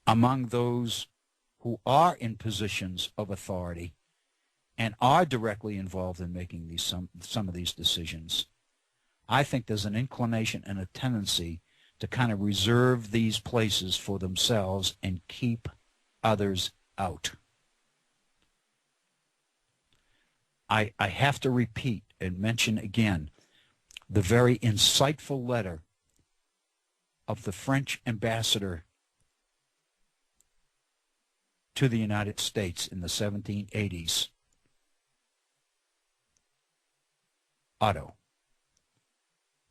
among those who are in positions of authority and are directly involved in making some of these decisions. I think there's an inclination and a tendency to kind of reserve these places for themselves and keep others out. I have to repeat and mention again the very insightful letter of the French ambassador to the United States in the 1780s, Otto,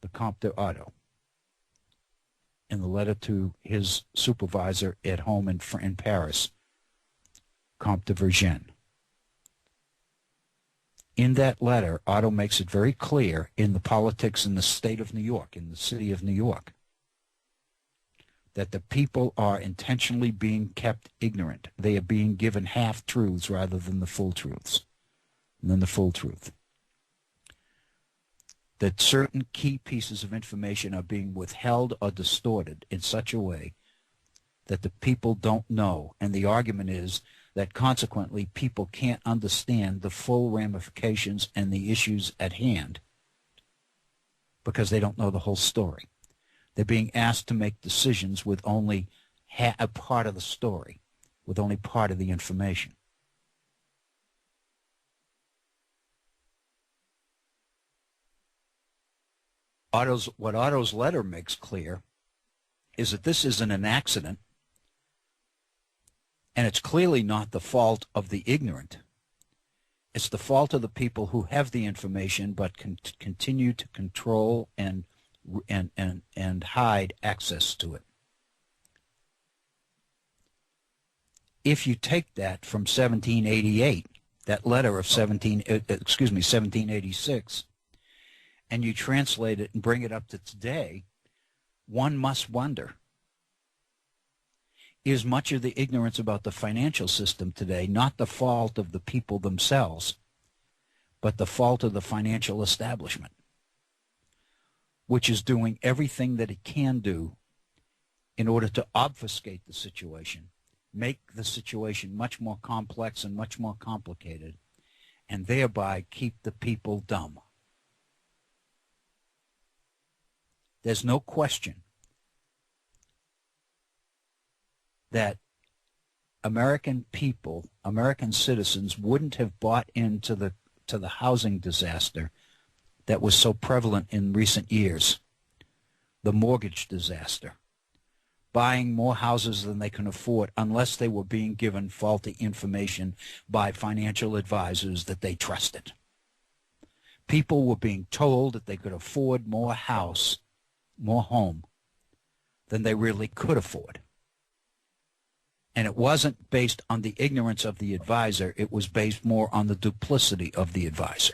the Comte d'Otto, in the letter to his supervisor at home in Paris, Comte de Vergennes. In that letter, Otto makes it very clear in the politics in the state of New York, in the city of New York, that the people are intentionally being kept ignorant. They are being given half-truths rather than the full truths, That certain key pieces of information are being withheld or distorted in such a way that the people don't know. And the argument is that consequently people can't understand the full ramifications and the issues at hand because they don't know the whole story. They're being asked to make decisions with only a part of the story, with only part of the information. What Otto's letter makes clear is that this isn't an accident, and it's clearly not the fault of the ignorant. It's the fault of the people who have the information but continue to control and hide access to it. If you take that from 1788, that letter of 1786, and you translate it and bring it up to today, one must wonder, is much of the ignorance about the financial system today not the fault of the people themselves, but the fault of the financial establishment, which is doing everything that it can do in order to obfuscate the situation, make the situation much more complex and much more complicated, and thereby keep the people dumb. There's no question that American people, American citizens, wouldn't have bought into the housing disaster that was so prevalent in recent years, the mortgage disaster, buying more houses than they can afford unless they were being given faulty information by financial advisors that they trusted. People were being told that they could afford more home than they really could afford. And it wasn't based on the ignorance of the advisor. It was based more on the duplicity of the advisor.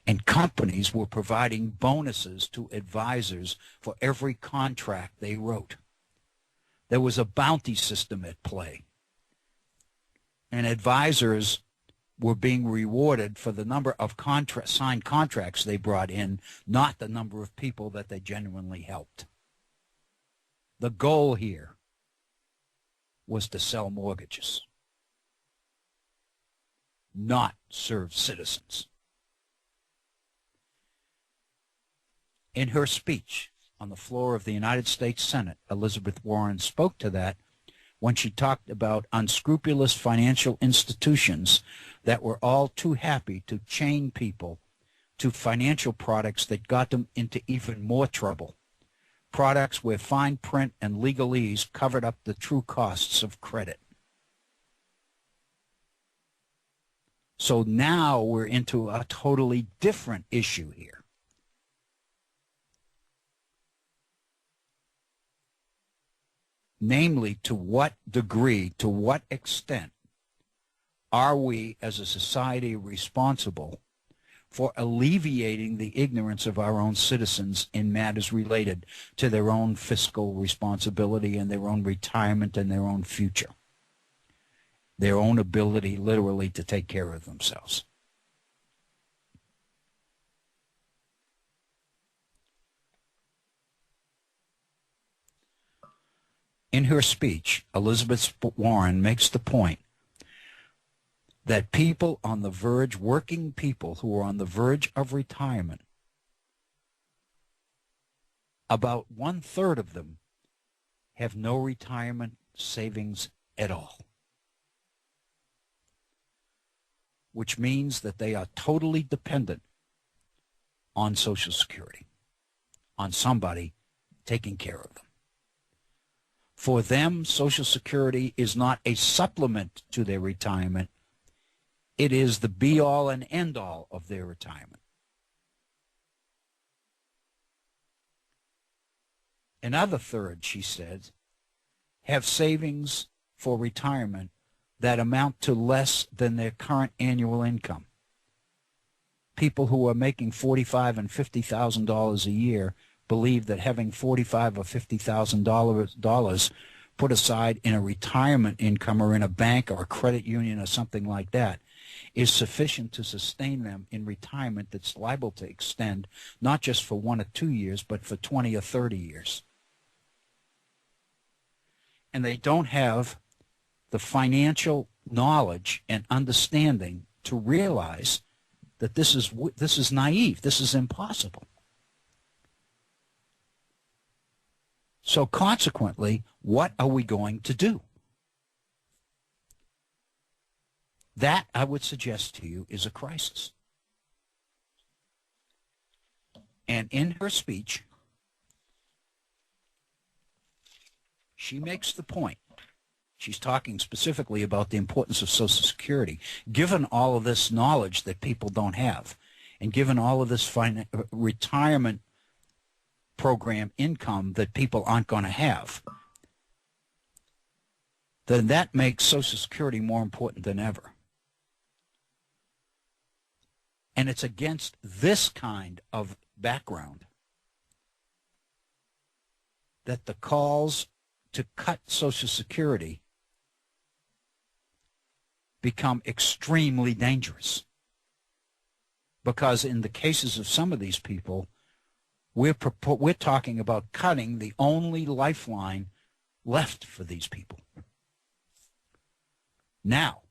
And companies were providing bonuses to advisors for every contract they wrote. There was a bounty system at play. And advisors were being rewarded for the number of signed contracts they brought in, not the number of people that they genuinely helped. The goal here was to sell mortgages, not serve citizens. In her speech on the floor of the United States Senate, Elizabeth Warren spoke to that when she talked about unscrupulous financial institutions that were all too happy to chain people to financial products that got them into even more trouble. Products where fine print and legalese covered up the true costs of credit. So now we're into a totally different issue here. Namely, to what degree, to what extent are we as a society responsible for alleviating the ignorance of our own citizens in matters related to their own fiscal responsibility and their own retirement and their own future, their own ability literally to take care of themselves? In her speech, Elizabeth Warren makes the point that people on the verge, working people who are on the verge of retirement, about 1/3 of them have no retirement savings at all, which means that they are totally dependent on Social Security, on somebody taking care of them. For them, Social Security is not a supplement to their retirement. It is the be-all and end-all of their retirement. Another third, she said, have savings for retirement that amount to less than their current annual income. People who are making $45,000 and $50,000 a year believe that having $45,000 or $50,000 put aside in a retirement income or in a bank or a credit union or something like that is sufficient to sustain them in retirement that's liable to extend not just for 1 or 2 years, but for 20 or 30 years. And they don't have the financial knowledge and understanding to realize that this is naive, this is impossible. So consequently, what are we going to do? That, I would suggest to you, is a crisis. And in her speech, she makes the point. She's talking specifically about the importance of Social Security. Given all of this knowledge that people don't have, and given all of this retirement program income that people aren't going to have, then that makes Social Security more important than ever. And it's against this kind of background that the calls to cut Social Security become extremely dangerous. Because in the cases of some of these people, we're talking about cutting the only lifeline left for these people. Now,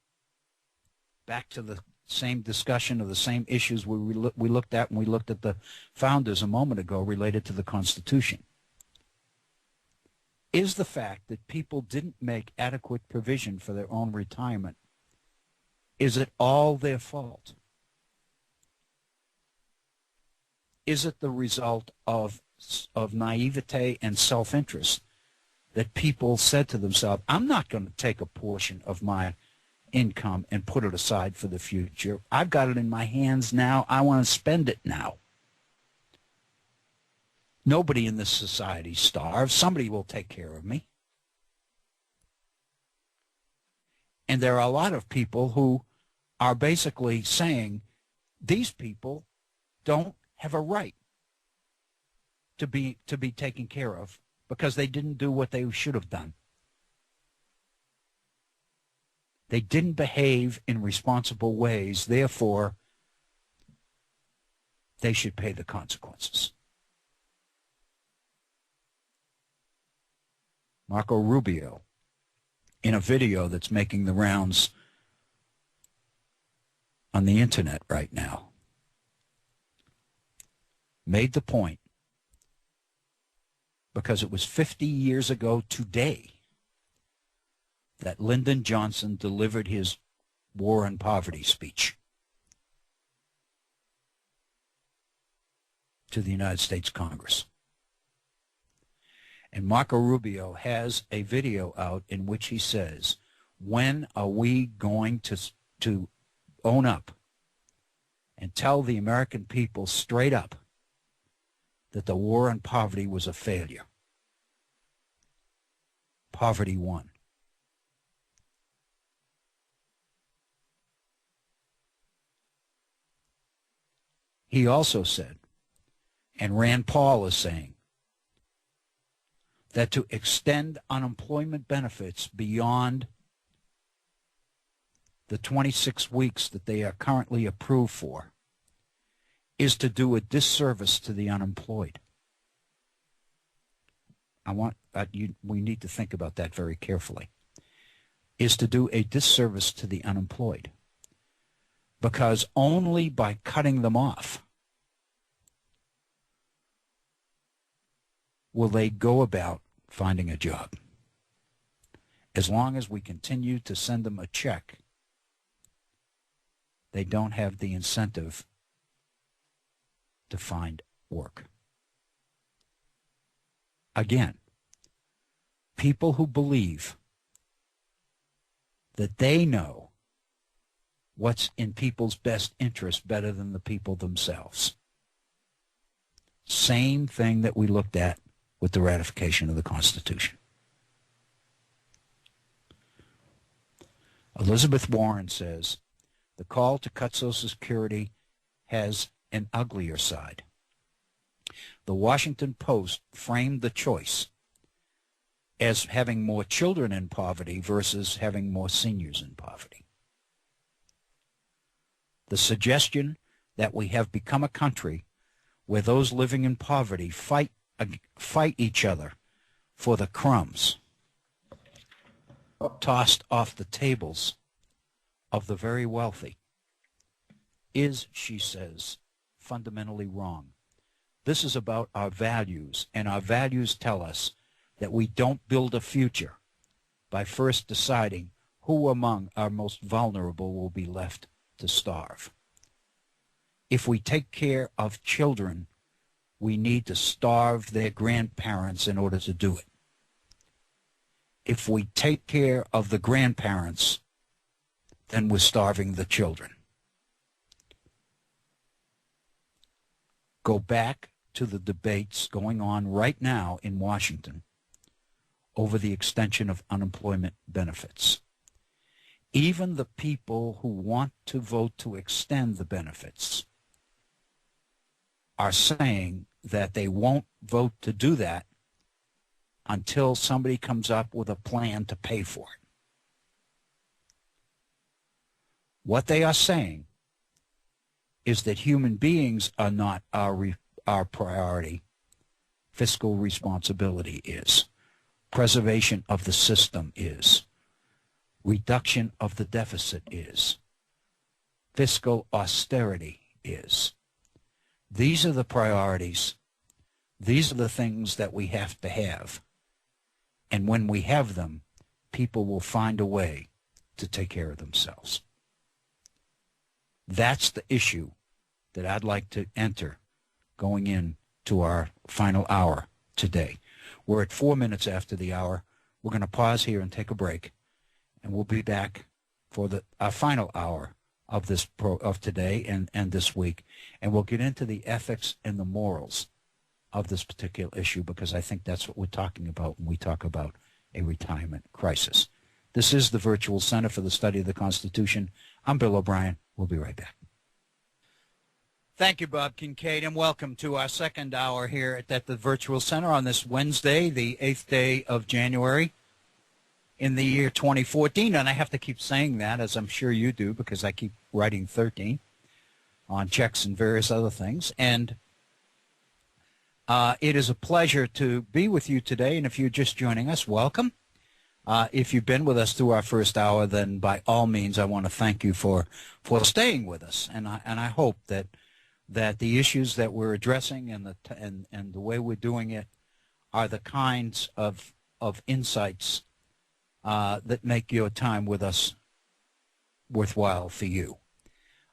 back to the same discussion of the same issues we looked at when we looked at the founders a moment ago related to the Constitution. Is the fact that people didn't make adequate provision for their own retirement, is it all their fault? Is it the result of naivete and self-interest that people said to themselves, I'm not going to take a portion of my income and put it aside for the future. I've got it in my hands now. I want to spend it now. Nobody in this society starves. Somebody will take care of me. And there are a lot of people who are basically saying these people don't have a right to be taken care of because they didn't do what they should have done. They didn't behave in responsible ways. Therefore, they should pay the consequences. Marco Rubio, in a video that's making the rounds on the internet right now, made the point, because it was 50 years ago today that Lyndon Johnson delivered his war on poverty speech to the United States Congress. And Marco Rubio has a video out in which he says, when are we going to own up and tell the American people straight up that the war on poverty was a failure? Poverty won. He also said, and Rand Paul is saying, that to extend unemployment benefits beyond the 26 weeks that they are currently approved for is to do a disservice to the unemployed. We need to think about that very carefully. Is to do a disservice to the unemployed. Because only by cutting them off will they go about finding a job. As long as we continue to send them a check, they don't have the incentive to find work. Again, people who believe that they know what's in people's best interest better than the people themselves. Same thing that we looked at with the ratification of the Constitution. Elizabeth Warren says, the call to cut Social Security has an uglier side. The Washington Post framed the choice as having more children in poverty versus having more seniors in poverty. The suggestion that we have become a country where those living in poverty fight each other for the crumbs tossed off the tables of the very wealthy is, she says, fundamentally wrong. This is about our values, and our values tell us that we don't build a future by first deciding who among our most vulnerable will be left to starve. If we take care of children, we need to starve their grandparents in order to do it. If we take care of the grandparents, then we're starving the children. Go back to the debates going on right now in Washington over the extension of unemployment benefits. Even the people who want to vote to extend the benefits are saying that they won't vote to do that until somebody comes up with a plan to pay for it. What they are saying is that human beings are not our priority. Fiscal responsibility is. Preservation of the system is. Reduction of the deficit is. Fiscal austerity is. These are the priorities. These are the things that we have to have. And when we have them, people will find a way to take care of themselves. That's the issue that I'd like to enter going into our final hour today. We're at 4 minutes after the hour. We're going to pause here and take a break, and we'll be back for our final hour of today and this week, and we'll get into the ethics and the morals of this particular issue, because I think that's what we're talking about when we talk about a retirement crisis. This is the Virtual Center for the Study of the Constitution. I'm Bill O'Brien. We'll be right back. Thank you, Bob Kincaid, and welcome to our second hour here at the Virtual Center on this Wednesday, the 8th day of January, in the year 2014, and I have to keep saying that, as I'm sure you do, because I keep writing 13 on checks and various other things. And it is a pleasure to be with you today, and if you're just joining us, welcome. If you've been with us through our first hour, then by all means, I want to thank you for staying with us, and I hope that the issues that we're addressing and the way we're doing it are the kinds of insights that make your time with us worthwhile for you.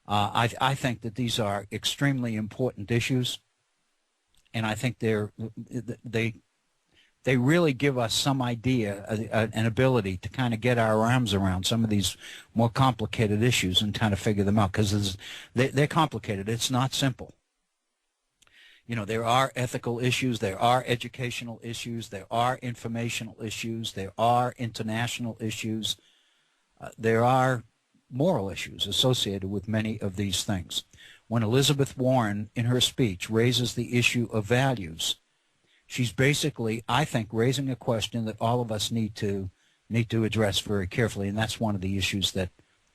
I think that these are extremely important issues, and I think they really give us some idea, an ability to kind of get our arms around some of these more complicated issues and kind of figure them out, because they're complicated. It's not simple. You know, there are ethical issues, there are educational issues, there are informational issues, there are international issues, there are moral issues associated with many of these things. When Elizabeth Warren, in her speech, raises the issue of values, she's basically, I think, raising a question that all of us need to address very carefully, and that's one of the issues that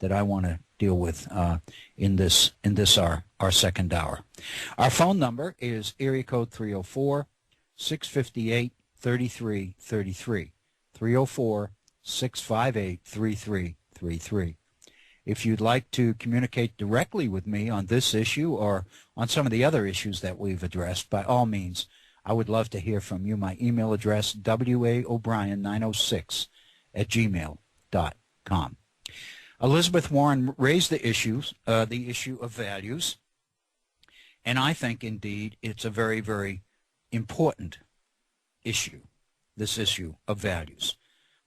I want to deal with in this our second hour. Our phone number is area code 304-658-3333, 304-658-3333. If you'd like to communicate directly with me on this issue or on some of the other issues that we've addressed, by all means, I would love to hear from you. My email address, waobrien906@gmail.com. Elizabeth Warren raised the issue of values, and I think, indeed, it's a very, very important issue, this issue of values,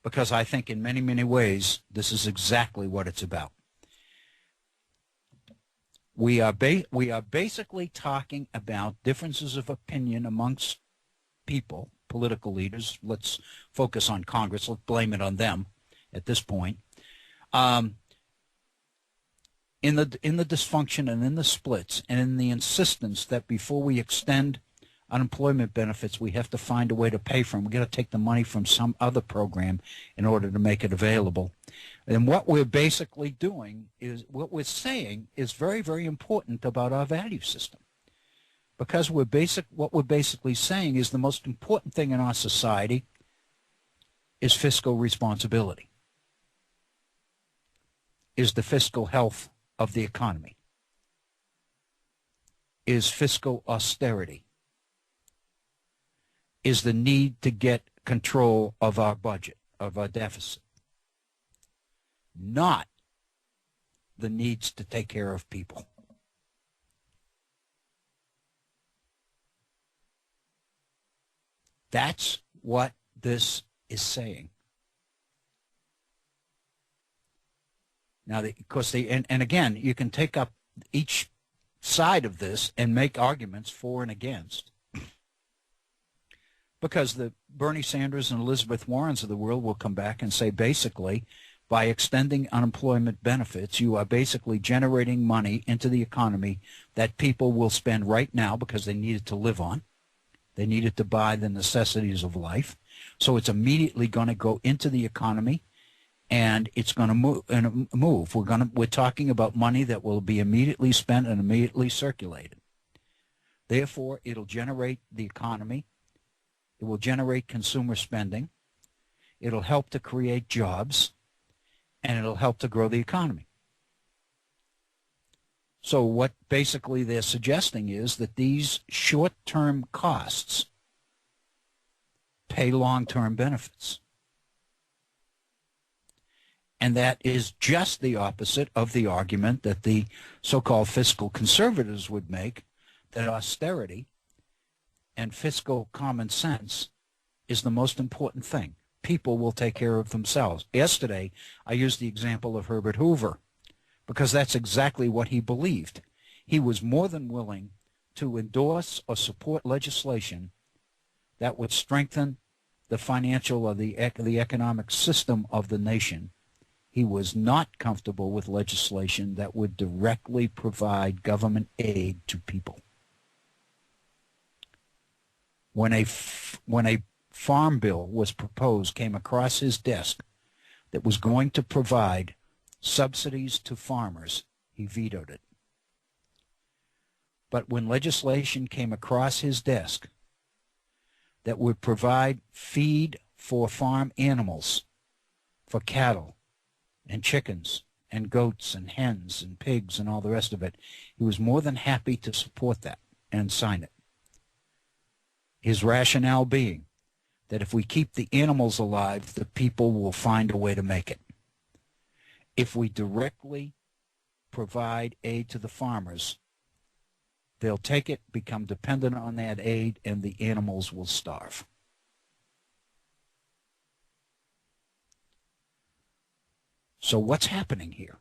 because I think in many, many ways this is exactly what it's about. We are basically talking about differences of opinion amongst people, political leaders. Let's focus on Congress. Let's blame it on them at this point. In the dysfunction and in the splits and in the insistence that before we extend unemployment benefits, we have to find a way to pay for them. We've got to take the money from some other program in order to make it available. And what we're basically doing is, what we're saying is very, very important about our value system. Because what we're basically saying is the most important thing in our society is fiscal responsibility, is the fiscal health of the economy, is fiscal austerity, is the need to get control of our budget, of our deficit, not the needs to take care of people. That's what this is saying. Now, and again, you can take up each side of this and make arguments for and against, because the Bernie Sanders and Elizabeth Warrens of the world will come back and say, basically, by extending unemployment benefits, you are basically generating money into the economy that people will spend right now because they need it to live on. They need it to buy the necessities of life. So it's immediately going to go into the economy, and it's going to move. We're talking about money that will be immediately spent and immediately circulated. Therefore, it'll generate the economy. It will generate consumer spending. It'll help to create jobs, and it'll help to grow the economy. So what basically they're suggesting is that these short-term costs pay long-term benefits. And that is just the opposite of the argument that the so-called fiscal conservatives would make, that austerity and fiscal common sense is the most important thing. People will take care of themselves. Yesterday, I used the example of Herbert Hoover, because that's exactly what he believed. He was more than willing to endorse or support legislation that would strengthen the financial or the economic system of the nation. He was not comfortable with legislation that would directly provide government aid to people. When a farm bill was proposed, came across his desk that was going to provide subsidies to farmers, he vetoed it. But when legislation came across his desk that would provide feed for farm animals, for cattle and chickens and goats and hens and pigs and all the rest of it, he was more than happy to support that and sign it. His rationale being that if we keep the animals alive, the people will find a way to make it. If we directly provide aid to the farmers, they'll take it, become dependent on that aid, and the animals will starve. So what's happening here?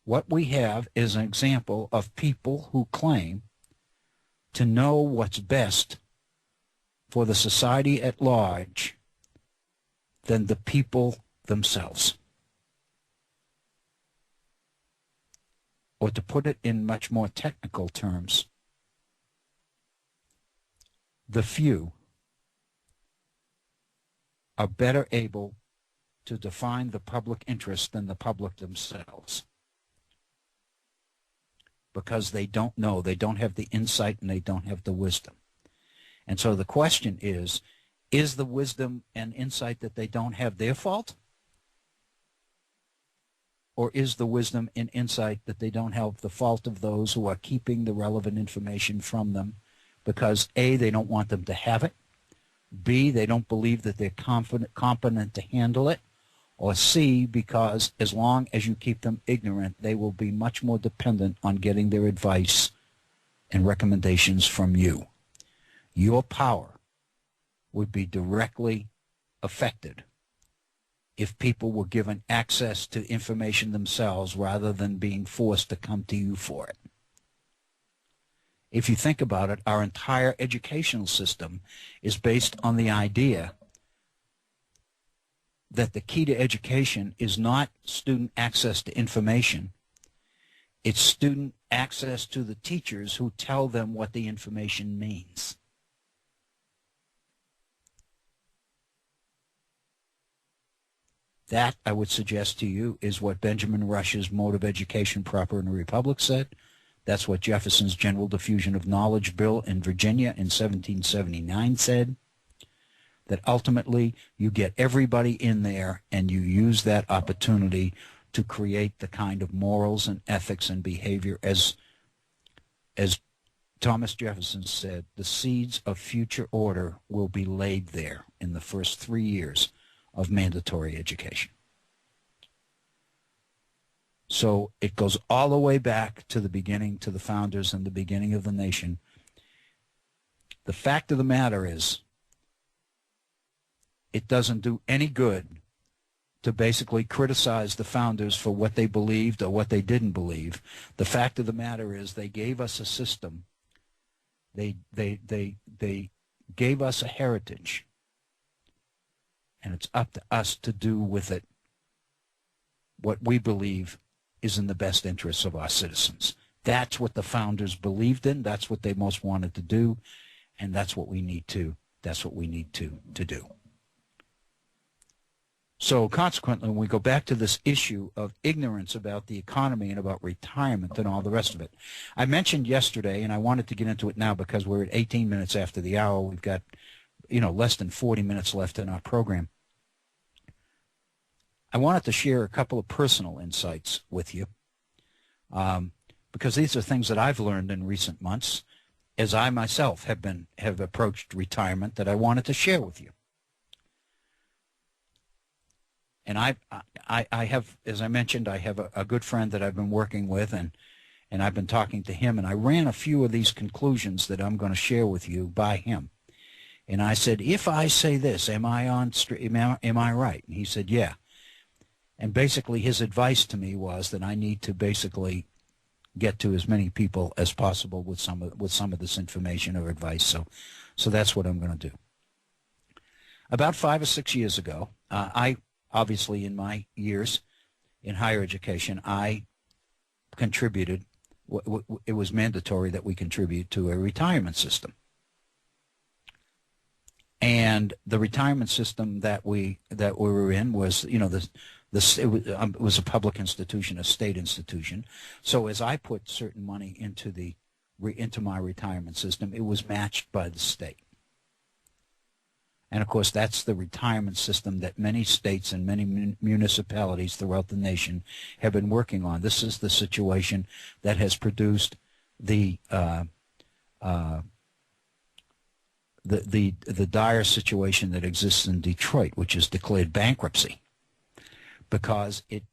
What we have is an example of people who claim to know what's best for the society at large than the people themselves. Or to put it in much more technical terms, the few are better able to define the public interest than the public themselves, because they don't know, they don't have the insight, and they don't have the wisdom. And so the question is the wisdom and insight that they don't have their fault? Or is the wisdom and insight that they don't have the fault of those who are keeping the relevant information from them because A, they don't want them to have it, B, they don't believe that they're competent to handle it, or C, because as long as you keep them ignorant, they will be much more dependent on getting their advice and recommendations from you. Your power would be directly affected if people were given access to information themselves rather than being forced to come to you for it. If you think about it, our entire educational system is based on the idea that the key to education is not student access to information, it's student access to the teachers who tell them what the information means. That, I would suggest to you, is what Benjamin Rush's Mode of Education Proper in a Republic said. That's what Jefferson's General Diffusion of Knowledge Bill in Virginia in 1779 said. That ultimately you get everybody in there and you use that opportunity to create the kind of morals and ethics and behavior as Thomas Jefferson said, the seeds of future order will be laid there in the first 3 years of mandatory education. So it goes all the way back to the beginning, to the founders and the beginning of the nation. The fact of the matter is, it doesn't do any good to basically criticize the founders for what they believed or what they didn't believe. The fact of the matter is they gave us a system. They gave us a heritage. And it's up to us to do with it what we believe is in the best interests of our citizens. That's what the founders believed in. That's what they most wanted to do. And that's what we need to do. So consequently, when we go back to this issue of ignorance about the economy and about retirement and all the rest of it, I mentioned yesterday, and I wanted to get into it now because we're at 18 minutes after the hour. We've got, less than 40 minutes left in our program. I wanted to share a couple of personal insights with you because these are things that I've learned in recent months as I myself have approached retirement that I wanted to share with you. And I have, as I mentioned, I have a good friend that I've been working with, and I've been talking to him, and I ran a few of these conclusions that I'm going to share with you by him. And I said, if I say this, am I right? And he said, yeah. And basically his advice to me was that I need to basically get to as many people as possible with some of this information or advice. So that's what I'm going to do. About 5 or 6 years ago, I obviously in my years in higher education, I contributed. It was mandatory that we contribute to a retirement system. And the retirement system that we were in was, you know, it was a public institution, a state institution. So as I put certain money into my retirement system, it was matched by the state. And of course, that's the retirement system that many states and many municipalities throughout the nation have been working on. This is the situation that has produced the dire situation that exists in Detroit, which is declared bankruptcy, because it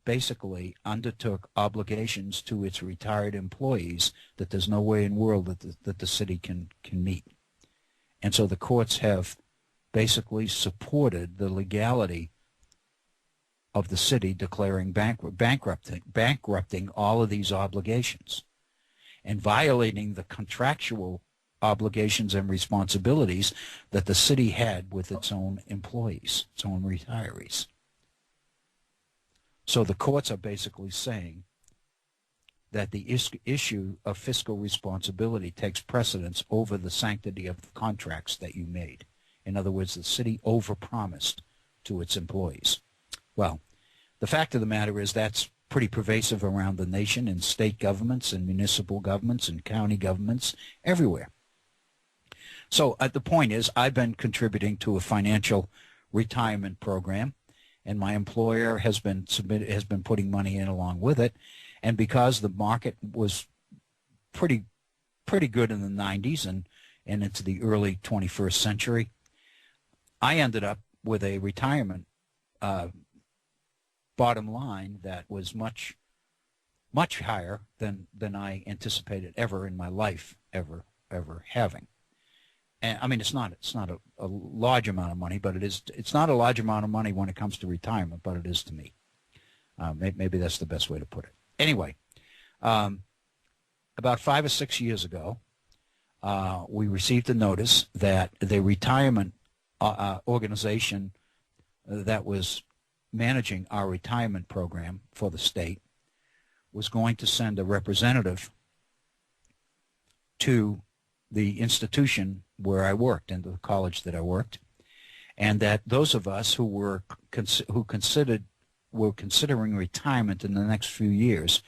basically undertook obligations to its retired employees that there's no way in the world that the city can meet. And so the courts have basically supported the legality of the city declaring bankrupting all of these obligations and violating the contractual obligations and responsibilities that the city had with its own employees, its own retirees. So the courts are basically saying that the issue of fiscal responsibility takes precedence over the sanctity of the contracts that you made. In other words, the city overpromised to its employees. Well, the fact of the matter is that's pretty pervasive around the nation, in state governments and municipal governments and county governments, everywhere. So the point is, I've been contributing to a financial retirement program, and my employer has been putting money in along with it. And because the market was pretty good in the 90s and into the early 21st century, I ended up with a retirement bottom line that was much higher than I anticipated ever in my life ever having. And I mean, it's not a large amount of money, but it's not a large amount of money when it comes to retirement, but it is to me. Maybe that's the best way to put it. Anyway, about 5 or 6 years ago, we received a notice that the retirement organization that was managing our retirement program for the state was going to send a representative to the institution where I worked, and the college that I worked, and that those of us who were considering retirement in the next few years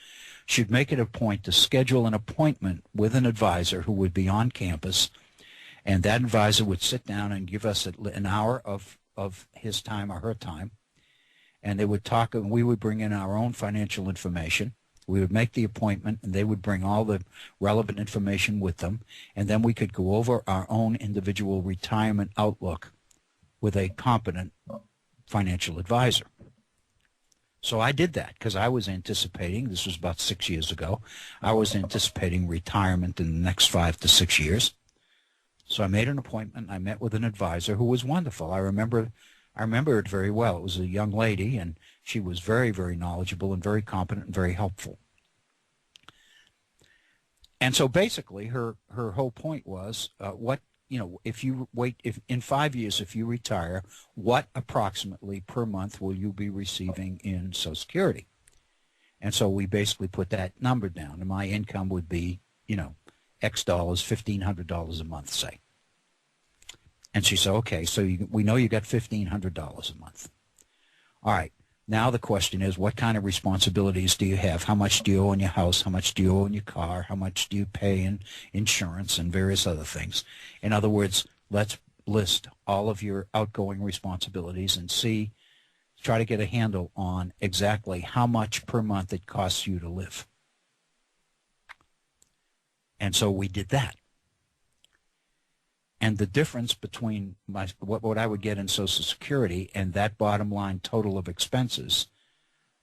should make it a point to schedule an appointment with an advisor who would be on campus, and that advisor would sit down and give us an hour of his time or her time, and they would talk, and we would bring in our own financial information. We would make the appointment, and they would bring all the relevant information with them, and then we could go over our own individual retirement outlook with a competent financial advisor. So I did that because I was anticipating, this was about 6 years ago, I was anticipating retirement in the next 5 to 6 years. So I made an appointment. I met with an advisor who was wonderful. I remember it very well. It was a young lady, and she was very, very knowledgeable and very competent and very helpful. And so basically her whole point was, if in 5 years, if you retire, what approximately per month will you be receiving in Social Security? And so we basically put that number down, and my income would be, X dollars, $1,500 a month, say. And she said, okay, so we know you got $1,500 a month. All right, now the question is, what kind of responsibilities do you have? How much do you owe on your house? How much do you owe on your car? How much do you pay in insurance and various other things? In other words, let's list all of your outgoing responsibilities and try to get a handle on exactly how much per month it costs you to live. And so we did that. And the difference between what I would get in Social Security and that bottom line total of expenses,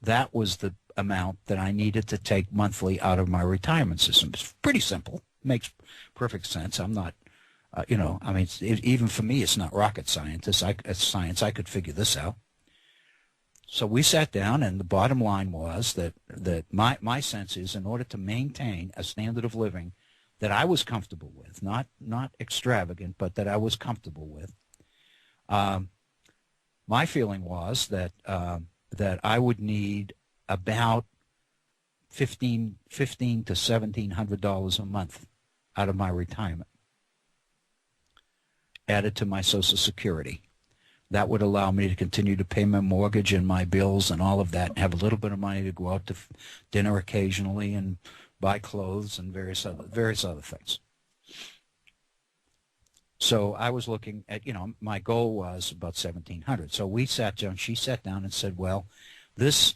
that was the amount that I needed to take monthly out of my retirement system. It's pretty simple. Makes perfect sense. I'm not, even for me, it's not rocket science. I could figure this out. So we sat down, and the bottom line was that my sense is, in order to maintain a standard of living that I was comfortable with, not extravagant, but that I was comfortable with, my feeling was that I would need about $1,500 to $1,700 a month out of my retirement. added to my Social Security. That would allow me to continue to pay my mortgage and my bills and all of that, and have a little bit of money to go out to dinner occasionally and buy clothes and various other things. So I was looking at, my goal was about $1,700. So we sat down, she sat down and said, well, this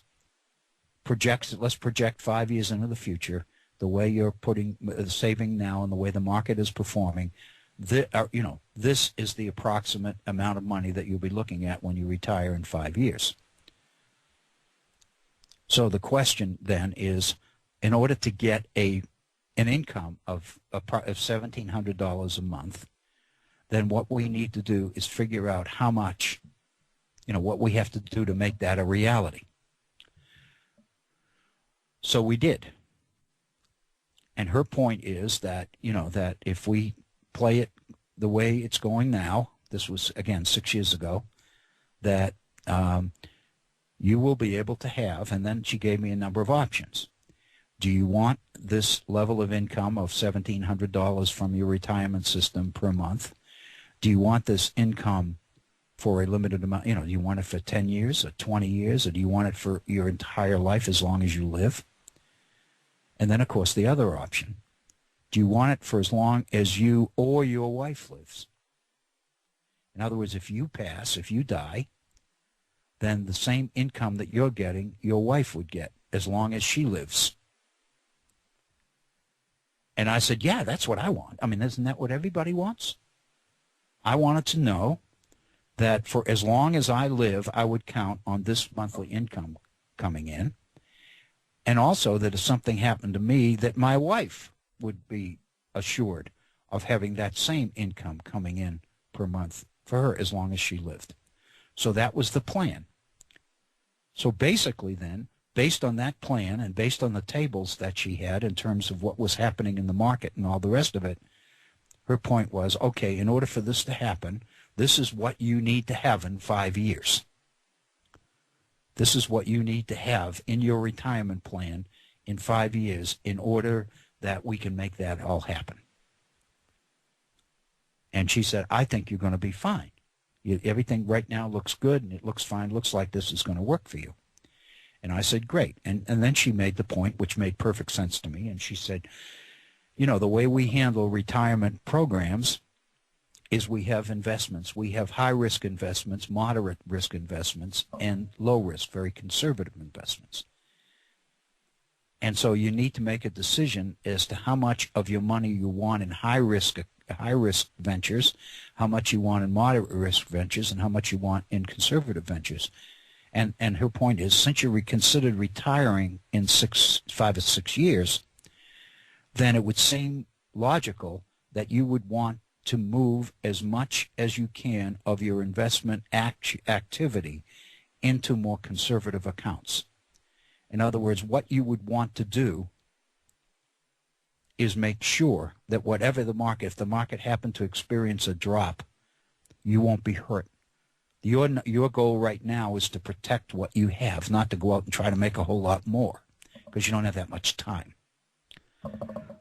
projects, let's project 5 years into the future, the way you're saving now and the way the market is performing. This is the approximate amount of money that you'll be looking at when you retire in 5 years. So the question then is, in order to get an income of $1,700 a month, then what we need to do is figure out how much, what we have to do to make that a reality. So we did. And her point is that, that if we play it the way it's going now, this was, again, 6 years ago, that you will be able to have, and then she gave me a number of options. Do you want this level of income of $1,700 from your retirement system per month? Do you want this income for a limited amount? Do you want it for 10 years or 20 years, or do you want it for your entire life as long as you live? And then, of course, the other option. Do you want it for as long as you or your wife lives? In other words, if you pass, if you die, then the same income that you're getting, your wife would get as long as she lives. And I said, yeah, that's what I want. I mean, isn't that what everybody wants? I wanted to know that for as long as I live, I would count on this monthly income coming in. And also that if something happened to me, that my wife would be assured of having that same income coming in per month for her as long as she lived. So that was the plan. So basically then, based on that plan and based on the tables that she had in terms of what was happening in the market and all the rest of it, her point was, okay, in order for this to happen, this is what you need to have in 5 years. This is what you need to have in your retirement plan in 5 years in order that we can make that all happen. And she said, I think you're going to be fine. Everything right now looks good and it looks fine. Looks like this is going to work for you. And I said, great. And then she made the point, which made perfect sense to me. And she said, the way we handle retirement programs is we have investments. We have high-risk investments, moderate-risk investments, and low-risk, very conservative investments. And so you need to make a decision as to how much of your money you want in high-risk ventures, how much you want in moderate-risk ventures, and how much you want in conservative ventures. And her point is, since you considered retiring in 5 or 6 years, then it would seem logical that you would want to move as much as you can of your investment activity into more conservative accounts. In other words, what you would want to do is make sure that whatever the market, if the market happened to experience a drop, you won't be hurt. Your goal right now is to protect what you have, not to go out and try to make a whole lot more, because you don't have that much time.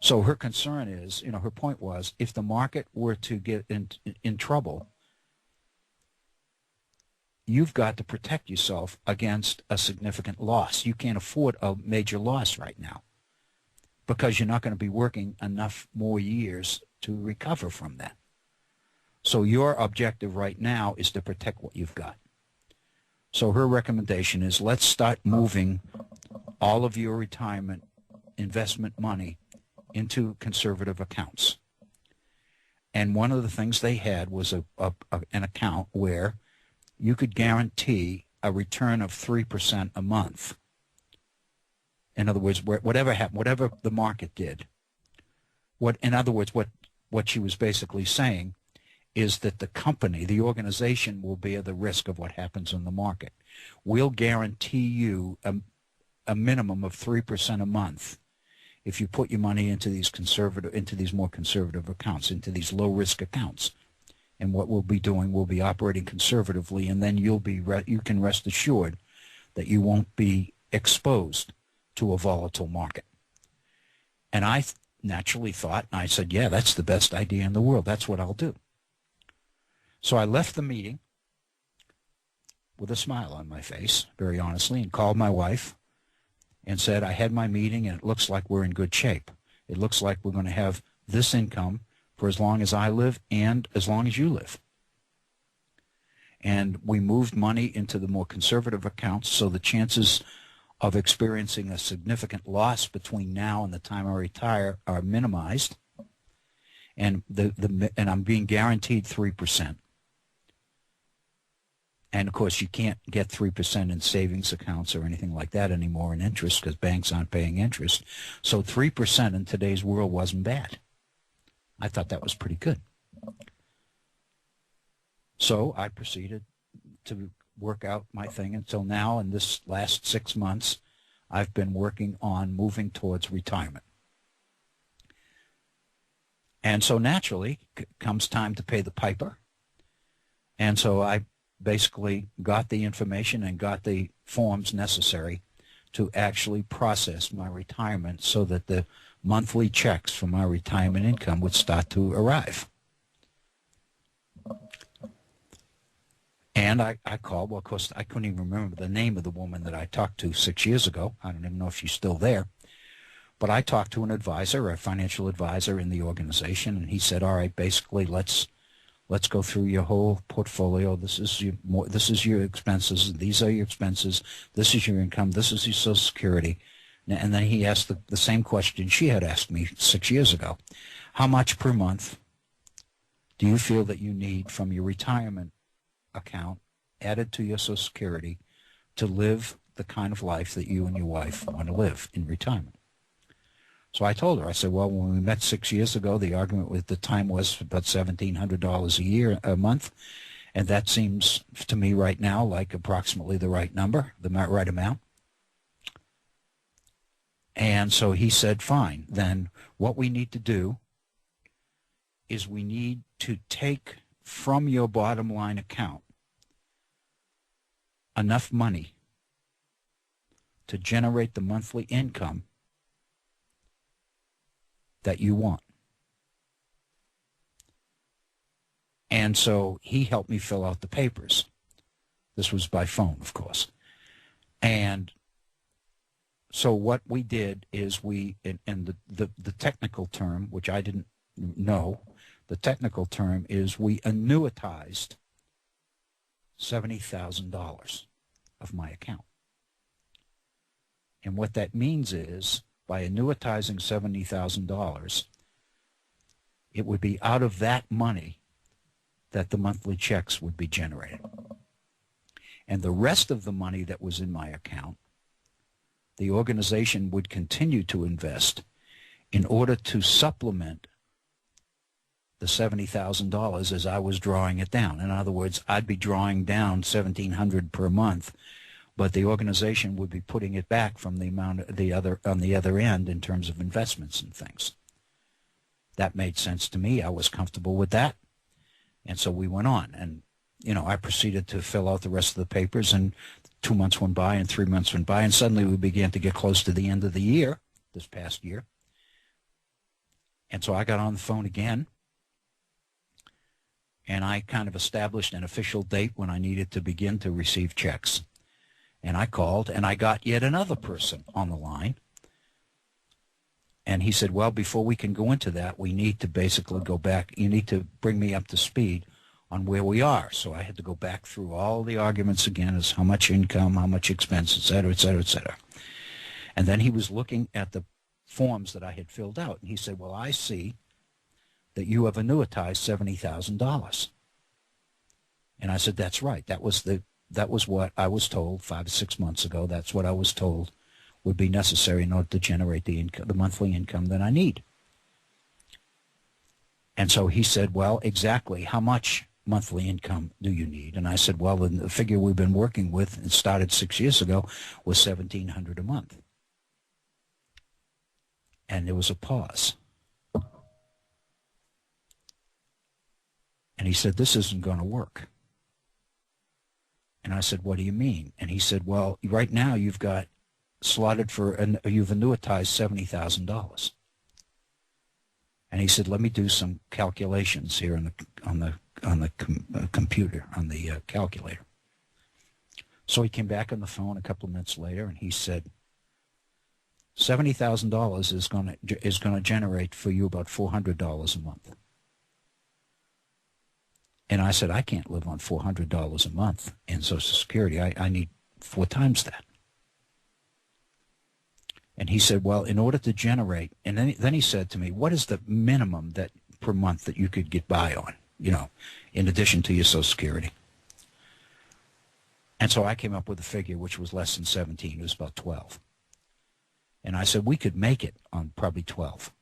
So her concern is, her point was, if the market were to get in trouble, you've got to protect yourself against a significant loss. You can't afford a major loss right now because you're not going to be working enough more years to recover from that. So your objective right now is to protect what you've got. So her recommendation is, let's start moving all of your retirement investment money into conservative accounts. And one of the things they had was an account where you could guarantee a return of 3% a month. In other words, whatever happened, whatever the market did. In other words, what she was basically saying is that the company, the organization, will bear the risk of what happens in the market. We'll guarantee you a minimum of 3% a month if you put your money into these more conservative accounts, into these low-risk accounts. And what we'll be doing, we'll be operating conservatively, and then you can rest assured that you won't be exposed to a volatile market. And I naturally thought, and I said, yeah, that's the best idea in the world. That's what I'll do. So I left the meeting with a smile on my face, very honestly, and called my wife and said, I had my meeting and it looks like we're in good shape. It looks like we're going to have this income for as long as I live and as long as you live. And we moved money into the more conservative accounts, so the chances of experiencing a significant loss between now and the time I retire are minimized. And and I'm being guaranteed 3%. And, of course, you can't get 3% in savings accounts or anything like that anymore in interest because banks aren't paying interest. So 3% in today's world wasn't bad. I thought that was pretty good. So I proceeded to work out my thing until now. In this last 6 months, I've been working on moving towards retirement. And so naturally comes time to pay the piper. And so I basically got the information and got the forms necessary to actually process my retirement so that the monthly checks for my retirement income would start to arrive. And I called, well, of course, I couldn't even remember the name of the woman that I talked to 6 years ago. I don't even know if she's still there. But I talked to an advisor, a financial advisor in the organization, and he said, all right, basically, let's go through your whole portfolio. This is your expenses. These are your expenses. This is your income. This is your Social Security. And then he asked the same question she had asked me 6 years ago. How much per month do you feel that you need from your retirement account added to your Social Security to live the kind of life that you and your wife want to live in retirement? So I told her, I said, well, when we met 6 years ago, the argument at the time was about $1,700 a month, and that seems to me right now like approximately the right number, the right amount. And so he said, fine, then what we need to do is we need to take from your bottom line account enough money to generate the monthly income that you want. And so he helped me fill out the papers. This was by phone, of course. And so what we did is and the technical term, which I didn't know, the technical term is we annuitized $70,000 of my account. And what that means is, by annuitizing $70,000, it would be out of that money that the monthly checks would be generated. And the rest of the money that was in my account, the organization would continue to invest in order to supplement the $70,000 as I was drawing it down. In other words, I'd be drawing down $1,700 per month, but the organization would be putting it back from the amount on the other end in terms of investments and things. That made sense to me. I was comfortable with that. And so we went on. And, I proceeded to fill out the rest of the papers, and 2 months went by and 3 months went by, and suddenly we began to get close to the end of the year, this past year. And so I got on the phone again, and I kind of established an official date when I needed to begin to receive checks. And I called, and I got yet another person on the line. And he said, well, before we can go into that, we need to basically go back. You need to bring me up to speed on where we are. So I had to go back through all the arguments again as how much income, how much expense, et cetera, et cetera, et cetera. And then he was looking at the forms that I had filled out. And he said, well, I see that you have annuitized $70,000. And I said, that's right. That was what I was told 5 or 6 months ago. That's what I was told would be necessary in order to generate the monthly income that I need. And so he said, well, exactly how much monthly income do you need? And I said, well, the figure we've been working with, it started 6 years ago, was $1,700 a month. And there was a pause. And he said, this isn't going to work. And I said, what do you mean? And he said, well, right now you've got slotted you've annuitized $70,000. And he said, let me do some calculations here on the computer, on the calculator. So he came back on the phone a couple of minutes later, and he said, $70,000 is going to generate for you about $400 a month. And I said, I can't live on $400 a month in Social Security. I need 4 times that. And he said, well, in order to generate, and then he said to me, what is the minimum that per month that you could get by on, in addition to your Social Security? And so I came up with a figure which was less than 17. It was about 12. And I said, we could make it on probably 12.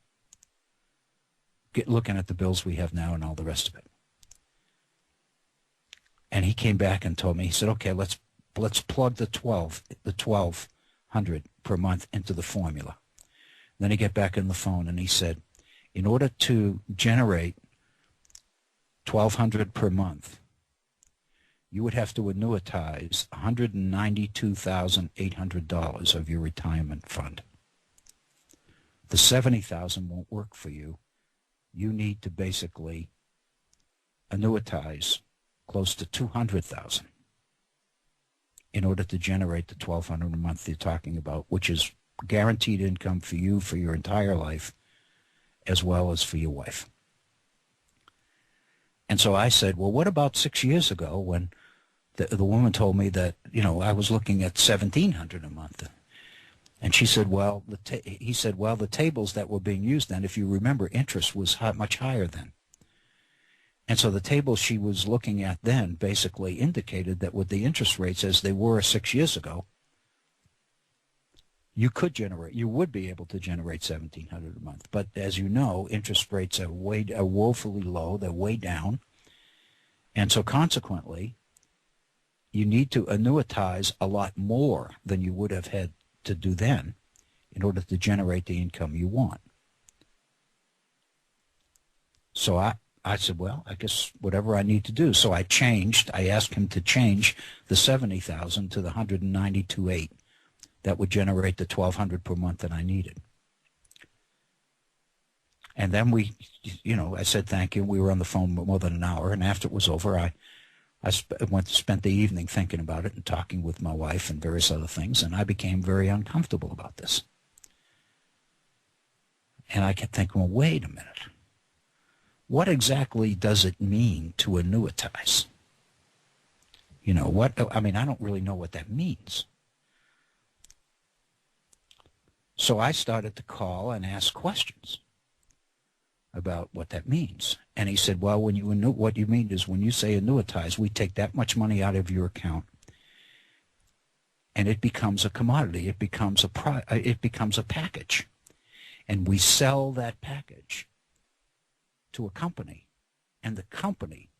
Looking at the bills we have now and all the rest of it. And he came back and told me, he said, okay, let's plug the 1,200 per month into the formula. Then he got back on the phone and he said, in order to generate 1,200 per month, you would have to annuitize $192,800 of your retirement fund. The $70,000 won't work for you. You need to basically annuitize close to $200,000 in order to generate the $1,200 a month you're talking about, which is guaranteed income for you for your entire life, as well as for your wife. And so I said, well, what about 6 years ago when the woman told me that, I was looking at $1,700 a month? And she said, well, he said, well, the tables that were being used then, if you remember, interest was much higher then. And so the tables she was looking at then basically indicated that with the interest rates as they were 6 years ago, you would be able to generate $1,700 a month. But as you know, interest rates are woefully low. They're way down. And so consequently, you need to annuitize a lot more than you would have had to do then in order to generate the income you want. So I said, well, I guess whatever I need to do. So I asked him to change the $70,000 to the $192,800 that would generate the $1,200 per month that I needed. And then I said thank you. We were on the phone more than an hour, and after it was over, I spent the evening thinking about it and talking with my wife and various other things, and I became very uncomfortable about this. And I kept thinking, well, wait a minute. What exactly does it mean to annuitize? I don't really know what that means. So I started to call and ask questions about what that means. And he said, well, what you mean is when you say annuitize, we take that much money out of your account and it becomes a commodity. It becomes a package. And we sell that package to a company, and the company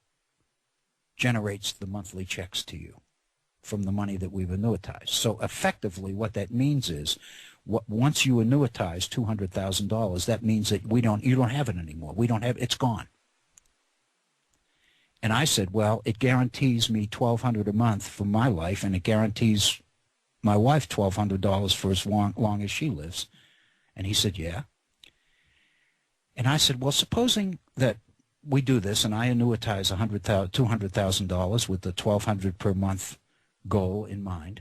generates the monthly checks to you from the money that we've annuitized. So effectively what that means is once you annuitize $200,000, that means that you don't have it anymore. It's gone. And I said, well, it guarantees me $1,200 a month for my life, and it guarantees my wife $1,200 for as long as she lives. And he said, yeah. And I said, well, supposing that we do this and I annuitize $200,000 with the $1,200 per month goal in mind,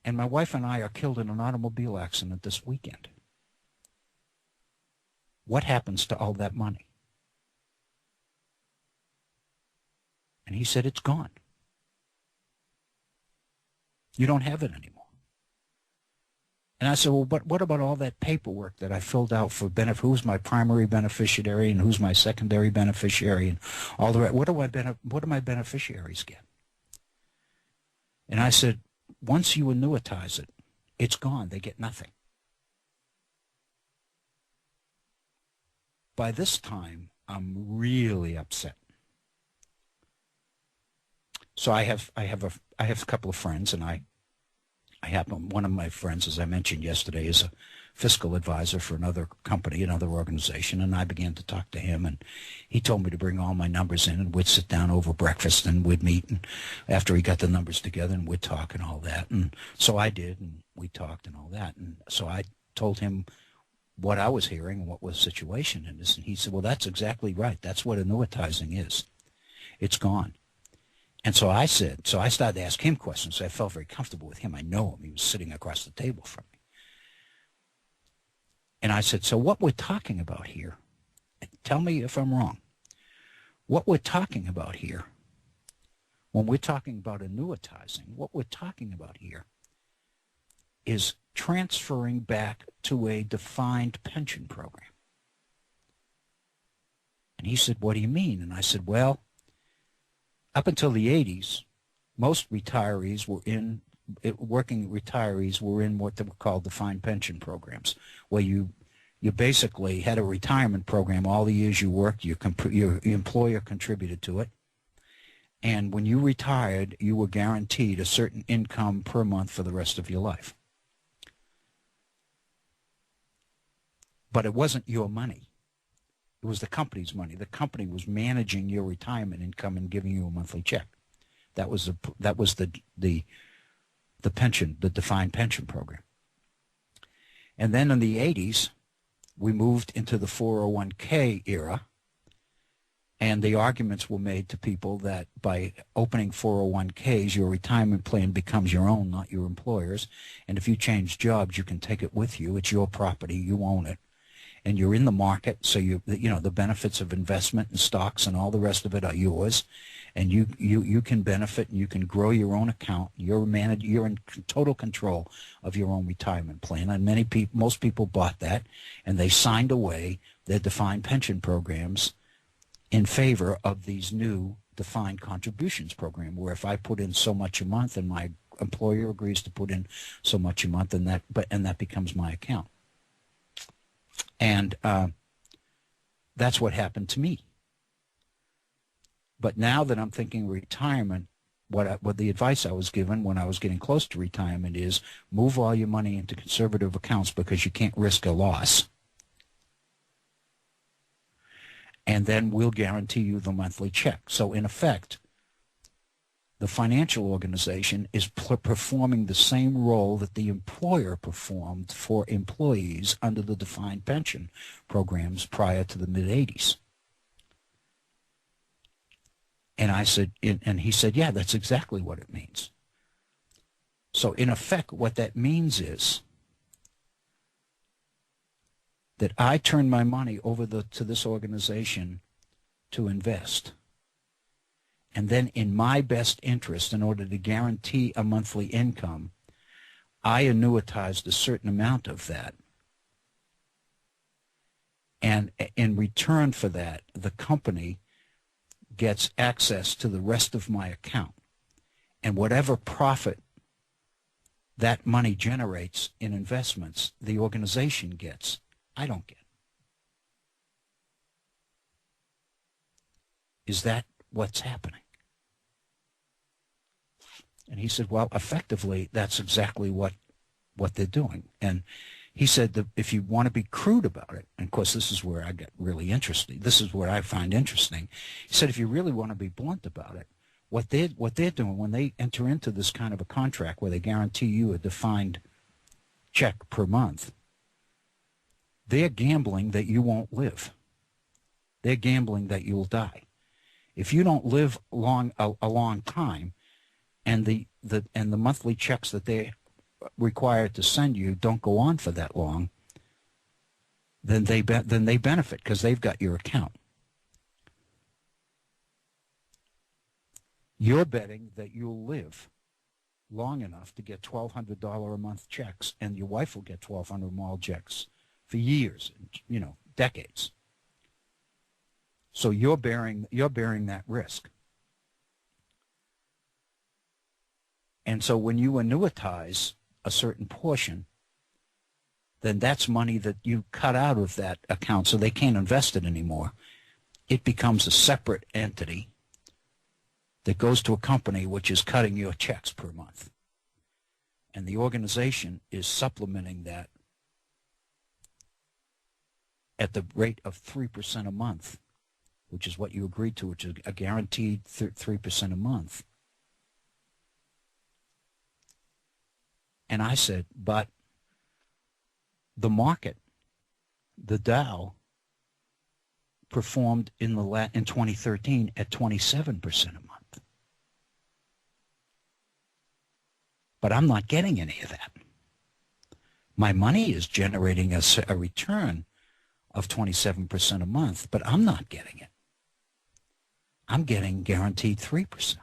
and my wife and I are killed in an automobile accident this weekend. What happens to all that money? And he said, it's gone. You don't have it anymore. And I said, well, but what about all that paperwork that I filled out for who's my primary beneficiary and who's my secondary beneficiary and all the rest? What do my beneficiaries get? And I said, once you annuitize it, it's gone. They get nothing. By this time, I'm really upset. So I have a couple of friends, and one of my friends, as I mentioned yesterday, is a fiscal advisor for another company, another organization, and I began to talk to him, and he told me to bring all my numbers in, and we'd sit down over breakfast, and we'd meet, and after he got the numbers together, and we'd talk and all that. And so I did, and we talked and all that. And so I told him what I was hearing and what was the situation in this, and he said, well, that's exactly right. That's what annuitizing is. It's gone. And so I started to ask him questions. So I felt very comfortable with him. I know him. He was sitting across the table from me. And I said, so what we're talking about here, tell me if I'm wrong, what we're talking about here, when we're talking about annuitizing, what we're talking about here is transferring back to a defined pension program. And he said, what do you mean? And I said, well, up until the 80s, most retirees were in, working retirees were in what they were called defined pension programs, where you basically had a retirement program all the years you worked, your employer contributed to it, and when you retired, you were guaranteed a certain income per month for the rest of your life. But it wasn't your money. It was the company's money. The company was managing your retirement income and giving you a monthly check. That was the pension, the defined pension program. And then in the 80s, we moved into the 401k era, and the arguments were made to people that by opening 401ks, your retirement plan becomes your own, not your employer's. And if you change jobs, you can take it with you. It's your property. You own it. And you're in the market, so the benefits of investment and stocks and all the rest of it are yours, and you can benefit and you can grow your own account. You're in total control of your own retirement plan, and most people bought that, and they signed away their defined pension programs in favor of these new defined contributions program, where if I put in so much a month and my employer agrees to put in so much a month, and that becomes my account. And that's what happened to me. But now that I'm thinking retirement, what the advice I was given when I was getting close to retirement is move all your money into conservative accounts because you can't risk a loss. And then we'll guarantee you the monthly check. So in effect, the financial organization is performing the same role that the employer performed for employees under the defined pension programs prior to the mid-'80s. And I said, and he said, yeah, that's exactly what it means. So in effect, what that means is that I turn my money over to this organization to invest. And then in my best interest, in order to guarantee a monthly income, I annuitized a certain amount of that. And in return for that, the company gets access to the rest of my account. And whatever profit that money generates in investments, the organization gets. I don't get. Is that what's happening? And he said, well, effectively, that's exactly what they're doing. And he said that if you want to be crude about it, and of course this is where I get really interesting, this is what I find interesting, he said if you really want to be blunt about it, what they're doing when they enter into this kind of a contract where they guarantee you a defined check per month, they're gambling that you won't live. They're gambling that you'll die. If you don't live a long time, and the monthly checks that they're required to send you don't go on for that long, then they benefit because they've got your account. You're betting that you'll live long enough to get $1,200 a month checks, and your wife will get $1,200 more checks for years, decades. So you're bearing that risk. And so when you annuitize a certain portion, then that's money that you cut out of that account so they can't invest it anymore. It becomes a separate entity that goes to a company which is cutting your checks per month. And the organization is supplementing that at the rate of 3% a month, which is what you agreed to, which is a guaranteed 3% a month. And I said, but the market, the Dow, performed in 2013 at 27% a month. But I'm not getting any of that. My money is generating a return of 27% a month, but I'm not getting it. I'm getting guaranteed 3%.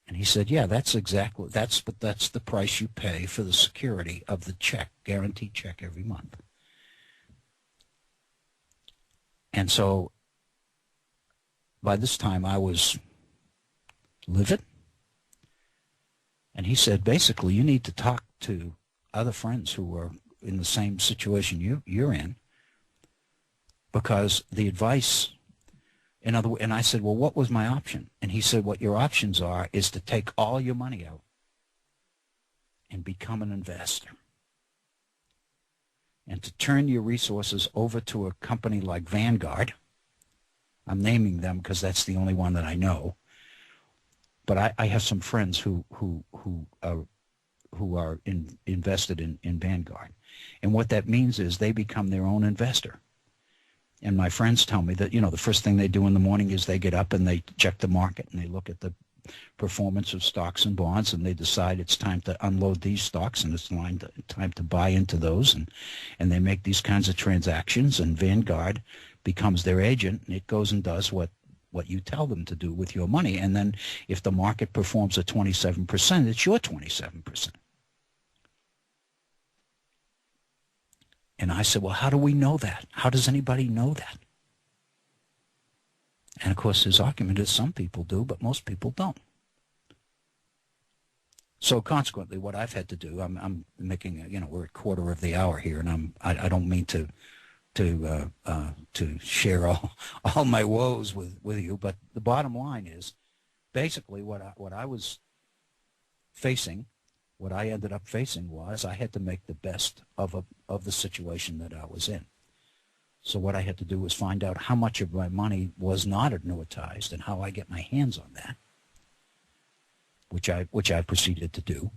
And he said, yeah, that's the price you pay for the security of the check, guaranteed check every month. And so by this time I was livid. And he said, basically, you need to talk to other friends who are in the same situation you're in, because the advice, and I said, well, what was my option? And he said, what your options are is to take all your money out and become an investor, and to turn your resources over to a company like Vanguard. I'm naming them because that's the only one that I know. But I have some friends who are invested in Vanguard. And what that means is they become their own investor. And my friends tell me that, the first thing they do in the morning is they get up and they check the market and they look at the performance of stocks and bonds, and they decide it's time to unload these stocks and it's time to buy into those. And they make these kinds of transactions, and Vanguard becomes their agent, and it goes and does what you tell them to do with your money. And then if the market performs at 27%, it's your 27%. And I said, well, how do we know that? How does anybody know that? And of course, his argument is some people do, but most people don't. So consequently, what I've had to do, I'm making, we're a quarter of the hour here, and I don't mean to share all my woes with you, but the bottom line is basically what I was facing. What I ended up facing was I had to make the best of the situation that I was in. So what I had to do was find out how much of my money was not annuitized and how I get my hands on that, which I proceeded to do.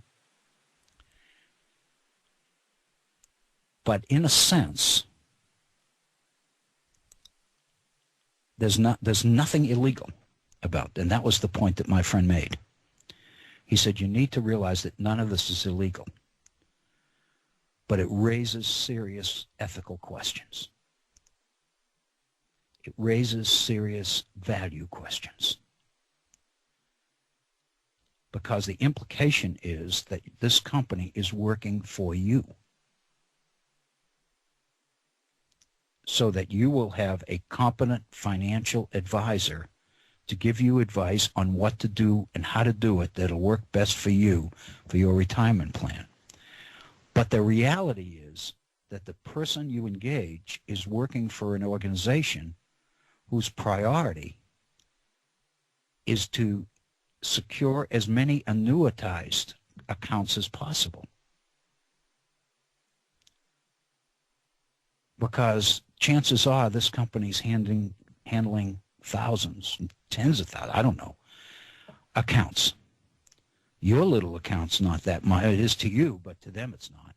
But in a sense, there's nothing illegal about, and that was the point that my friend made. He said, you need to realize that none of this is illegal, but it raises serious ethical questions. It raises serious value questions. Because the implication is that this company is working for you, so that you will have a competent financial advisor to give you advice on what to do and how to do it that'll work best for you for your retirement plan. But the reality is that the person you engage is working for an organization whose priority is to secure as many annuitized accounts as possible. Because chances are this company's handling thousands, tens of thousands, I don't know, accounts. Your little account's not that much. It is to you, but to them it's not.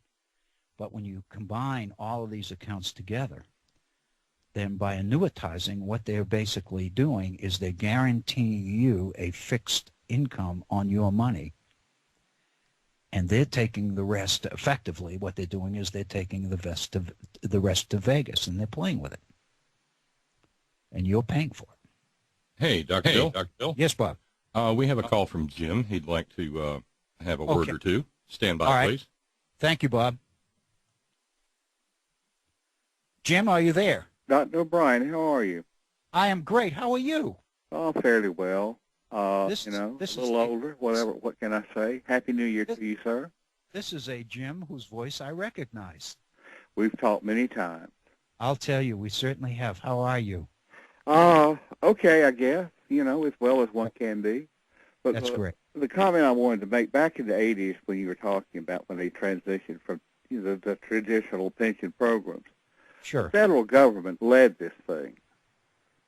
But when you combine all of these accounts together, then by annuitizing, what they're basically doing is they're guaranteeing you a fixed income on your money, and they're taking the rest. Effectively, what they're doing is they're taking the rest to Vegas, and they're playing with it, and you're paying for it. Hey, Dr. Bill. Dr. Bill. Yes, Bob. We have a call from Jim. He'd like to have a word or two. Stand by, all right, please. Thank you, Bob. Jim, are you there? Dr. O'Brien, how are you? I am great. How are you? Oh, fairly well. This a is little older, whatever. What can I say? Happy New Year to you, sir. This is a Jim whose voice I recognize. We've talked many times. I'll tell you, we certainly have. How are you? Okay, I guess. As well as one can be. But That's great. The comment I wanted to make, back in the 80s when you were talking about when they transitioned from the traditional pension programs, Sure. the federal government led this thing.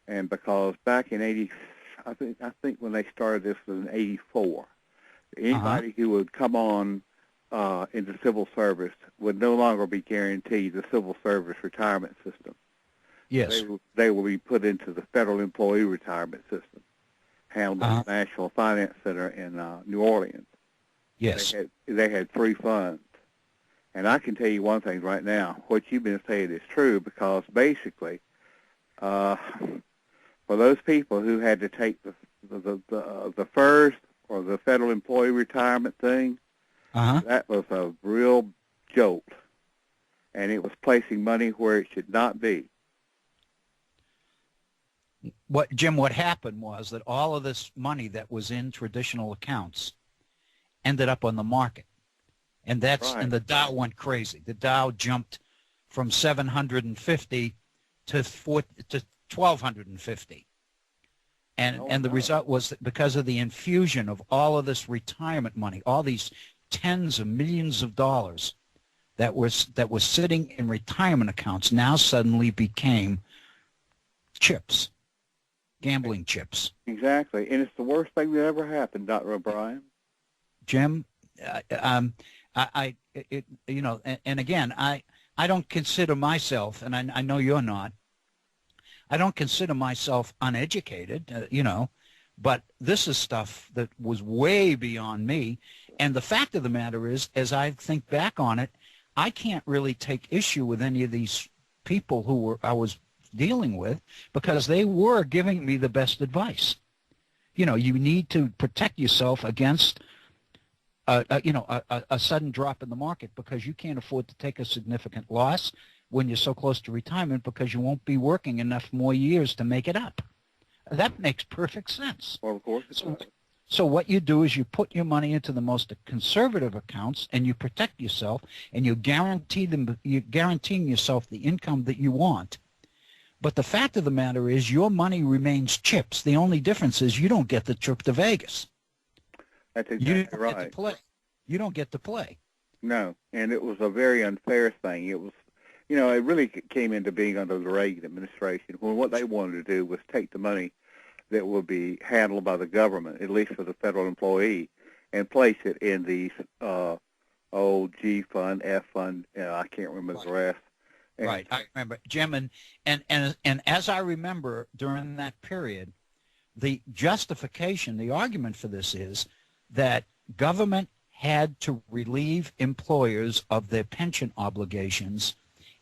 And because back in 80, I think when they started this was in 84, anybody who would come on into civil service would no longer be guaranteed the civil service retirement system. Yes. They will be put into the federal employee retirement system, handled by the National Finance Center in New Orleans. Yes. They had free funds. And I can tell you one thing right now, what you've been saying is true, because basically, for those people who had to take the FERS, or the federal employee retirement thing, that was a real jolt. And it was placing money where it should not be. Jim, what happened was that all of this money that was in traditional accounts ended up on the market. And and the Dow went crazy. The Dow jumped from 750 to 1,250. And the result was that because of the infusion of all of this retirement money, all these tens of millions of dollars that was sitting in retirement accounts, now suddenly became chips, gambling chips. Exactly, and it's the worst thing that ever happened, Dr. O'Brien. Jim, and again, I don't consider myself, and I know you're not, I don't consider myself uneducated, but this is stuff that was way beyond me. And the fact of the matter is, as I think back on it, I can't really take issue with any of these people I was dealing with, because they were giving me the best advice. You need to protect yourself against a sudden drop in the market, because you can't afford to take a significant loss when you're so close to retirement, because you won't be working enough more years to make it up. That makes perfect sense. Well, of course it does. So what you do is you put your money into the most conservative accounts, and you protect yourself, and you're guaranteeing yourself the income that you want. But the fact of the matter is, your money remains chips. The only difference is you don't get the trip to Vegas. That's exactly right. Get to play. You don't get to play. No, and it was a very unfair thing. It was, it really came into being under the Reagan administration, when what they wanted to do was take the money that would be handled by the government, at least for the federal employee, and place it in these G fund, F fund, I can't remember the rest. And, right, I remember, Jim, and as I remember during that period, the justification, the argument for this is that government had to relieve employers of their pension obligations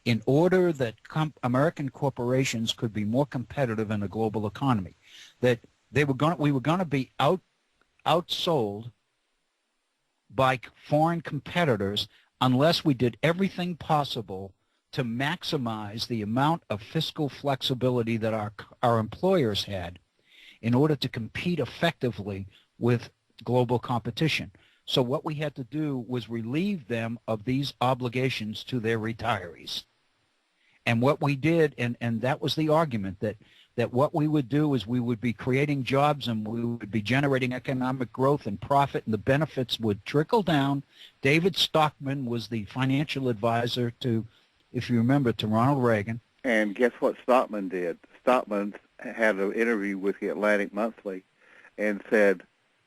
in order that American corporations could be more competitive in a global economy. That we were going to be outsold by foreign competitors unless we did everything possible to maximize the amount of fiscal flexibility that our employers had in order to compete effectively with global competition. So what we had to do was relieve them of these obligations to their retirees. And what we did, and that was the argument, that what we would do is we would be creating jobs, and we would be generating economic growth and profit, and the benefits would trickle down. David Stockman was the financial advisor to, if you remember, to Ronald Reagan. And guess what Stockman did? Stockman had an interview with the Atlantic Monthly and said,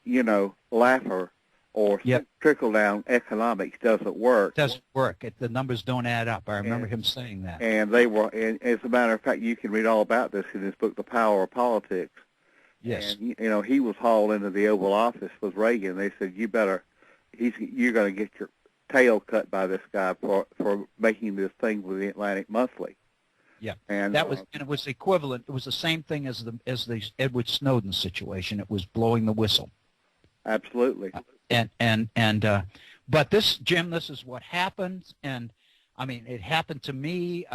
Laffer or trickle-down economics doesn't work. Doesn't work. The numbers don't add up. I remember him saying that. And they were, and as a matter of fact, you can read all about this in his book, The Power of Politics. Yes. And, he was hauled into the Oval Office with Reagan. They said, you're going to get your tail cut by this guy for making this thing with the Atlantic Monthly. Yeah, and it was equivalent. It was the same thing as the Edward Snowden situation. It was blowing the whistle. Absolutely. But this, Jim, this is what happens, and I mean, it happened to me.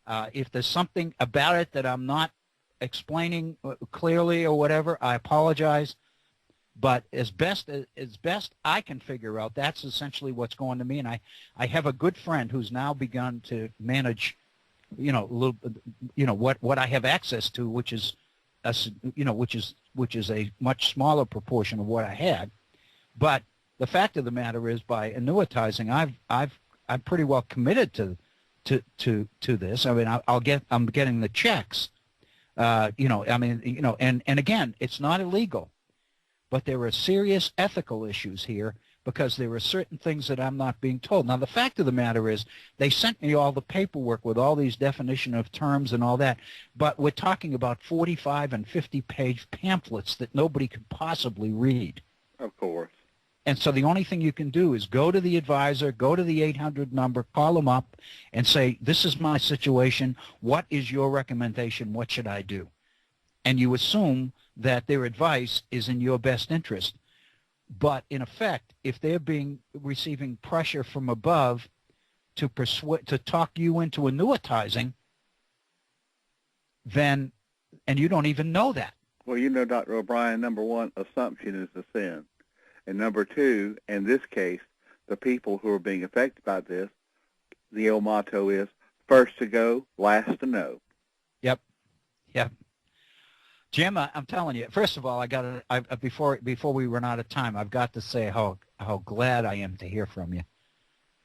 If there's something about it that I'm not explaining clearly or whatever, I apologize. But as best I can figure out, that's essentially what's going to me. And I have a good friend who's now begun to manage, what I have access to, which is a much smaller proportion of what I had. But the fact of the matter is, by annuitizing, I'm pretty well committed to this. I mean, I'm getting the checks. And again, it's not illegal. But there are serious ethical issues here because there are certain things that I'm not being told. Now, the fact of the matter is they sent me all the paperwork with all these definition of terms and all that, but we're talking about 45 and 50-page pamphlets that nobody could possibly read. Of course. And so the only thing you can do is go to the advisor, go to the 800 number, call them up, and say, this is my situation. What is your recommendation? What should I do? And you assume that their advice is in your best interest. But in effect, if they're receiving pressure from above to talk you into annuitizing, then, and you don't even know that. Well, you know, Dr. O'Brien, number one, assumption is a sin. And number two, in this case, the people who are being affected by this, the old motto is first to go, last to know. Yep. Jim, I'm telling you, first of all, before we run out of time, I've got to say how glad I am to hear from you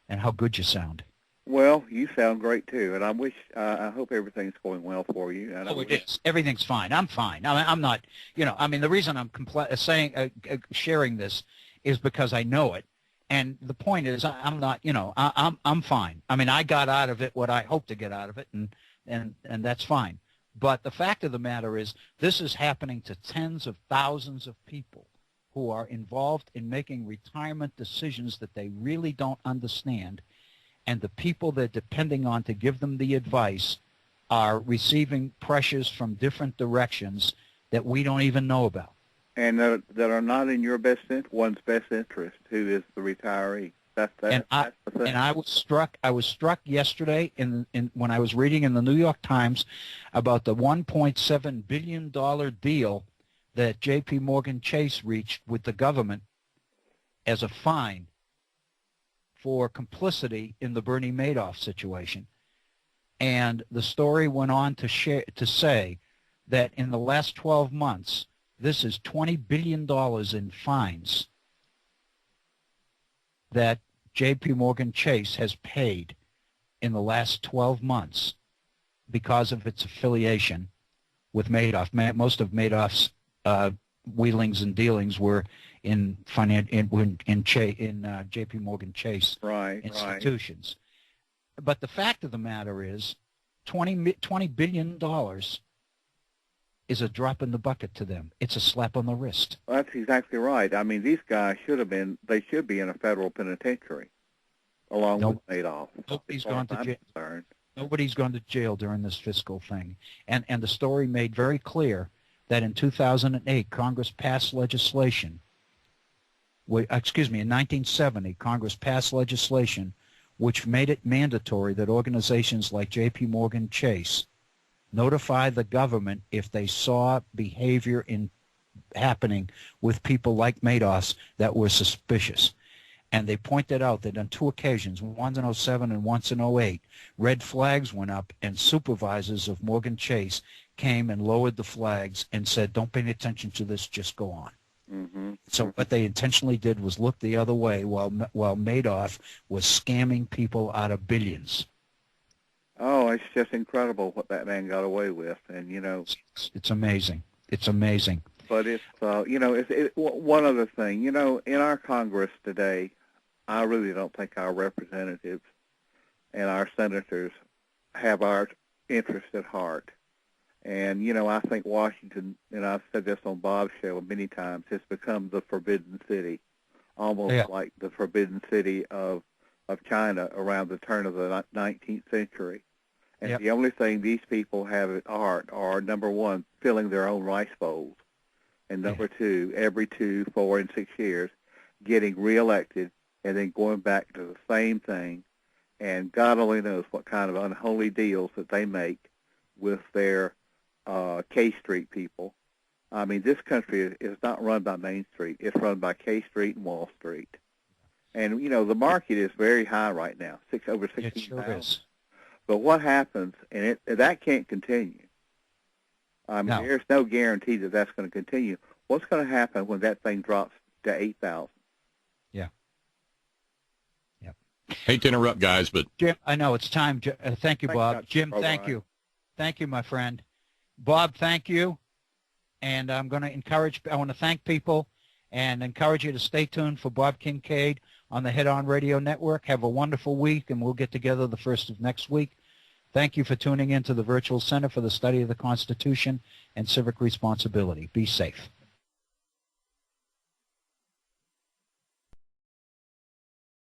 and how good you sound. Well, you sound great too, and I hope everything's going well for you. And it is. Everything's fine. I'm fine. I'm not. The reason I'm sharing this is because I know it, and the point is, I'm not. I'm fine. I mean, I got out of it what I hoped to get out of it, and that's fine. But the fact of the matter is, this is happening to tens of thousands of people who are involved in making retirement decisions that they really don't understand. And the people they're depending on to give them the advice are receiving pressures from different directions that we don't even know about. And that are not in your one's best interest, who is the retiree. That's the thing. And I was struck yesterday when I was reading in the New York Times about the $1.7 billion deal that J.P. Morgan Chase reached with the government as a fine for complicity in the Bernie Madoff situation. And the story went on to say that in the last 12 months, this is $20 billion in fines that J.P. Morgan Chase has paid in the last 12 months because of its affiliation with Madoff. Most of Madoff's wheelings and dealings were in J.P. Morgan Chase institutions. Right. But the fact of the matter is $20 billion is a drop in the bucket to them. It's a slap on the wrist. Well, that's exactly right. I mean, these guys should be in a federal penitentiary along with Madoff. Nobody's gone to jail. Nobody's gone to jail during this fiscal thing. And the story made very clear that in 2008, Congress passed legislation. In 1970, Congress passed legislation which made it mandatory that organizations like J.P. Morgan Chase notify the government if they saw behavior happening with people like Madoff that were suspicious. And they pointed out that on two occasions, once in 2007 and once in 2008, red flags went up and supervisors of Morgan Chase came and lowered the flags and said, don't pay any attention to this, just go on. Mm-hmm. So what they intentionally did was look the other way while Madoff was scamming people out of billions. Oh, it's just incredible what that man got away with, and it's amazing. It's amazing. But it's one other thing. In our Congress today, I really don't think our representatives and our senators have our interest at heart. And I think Washington, and I've said this on Bob's show many times, has become the forbidden city, almost like the forbidden city of China around the turn of the 19th century. And the only thing these people have at heart are, number one, filling their own rice bowls, and number two, every 2, 4, and 6 years, getting reelected and then going back to the same thing. And God only knows what kind of unholy deals that they make with their K Street people. I mean, this country is not run by Main Street. It's run by K Street and Wall Street. And, the market is very high right now, over 16,000. It sure is. But what happens, and that can't continue. I mean, there's no guarantee that that's going to continue. What's going to happen when that thing drops to 8,000? Yeah. Hate to interrupt, guys, but Jim, I know it's time. Thank you, Bob. Jim, thank you. Thank you, my friend. Bob, thank you. And I'm going to I want to thank people. and encourage you to stay tuned for Bob Kincaid on the Head On Radio Network. Have a wonderful week, and we'll get together the first of next week. Thank you for tuning in to the Virtual Center for the Study of the Constitution and Civic Responsibility. Be safe.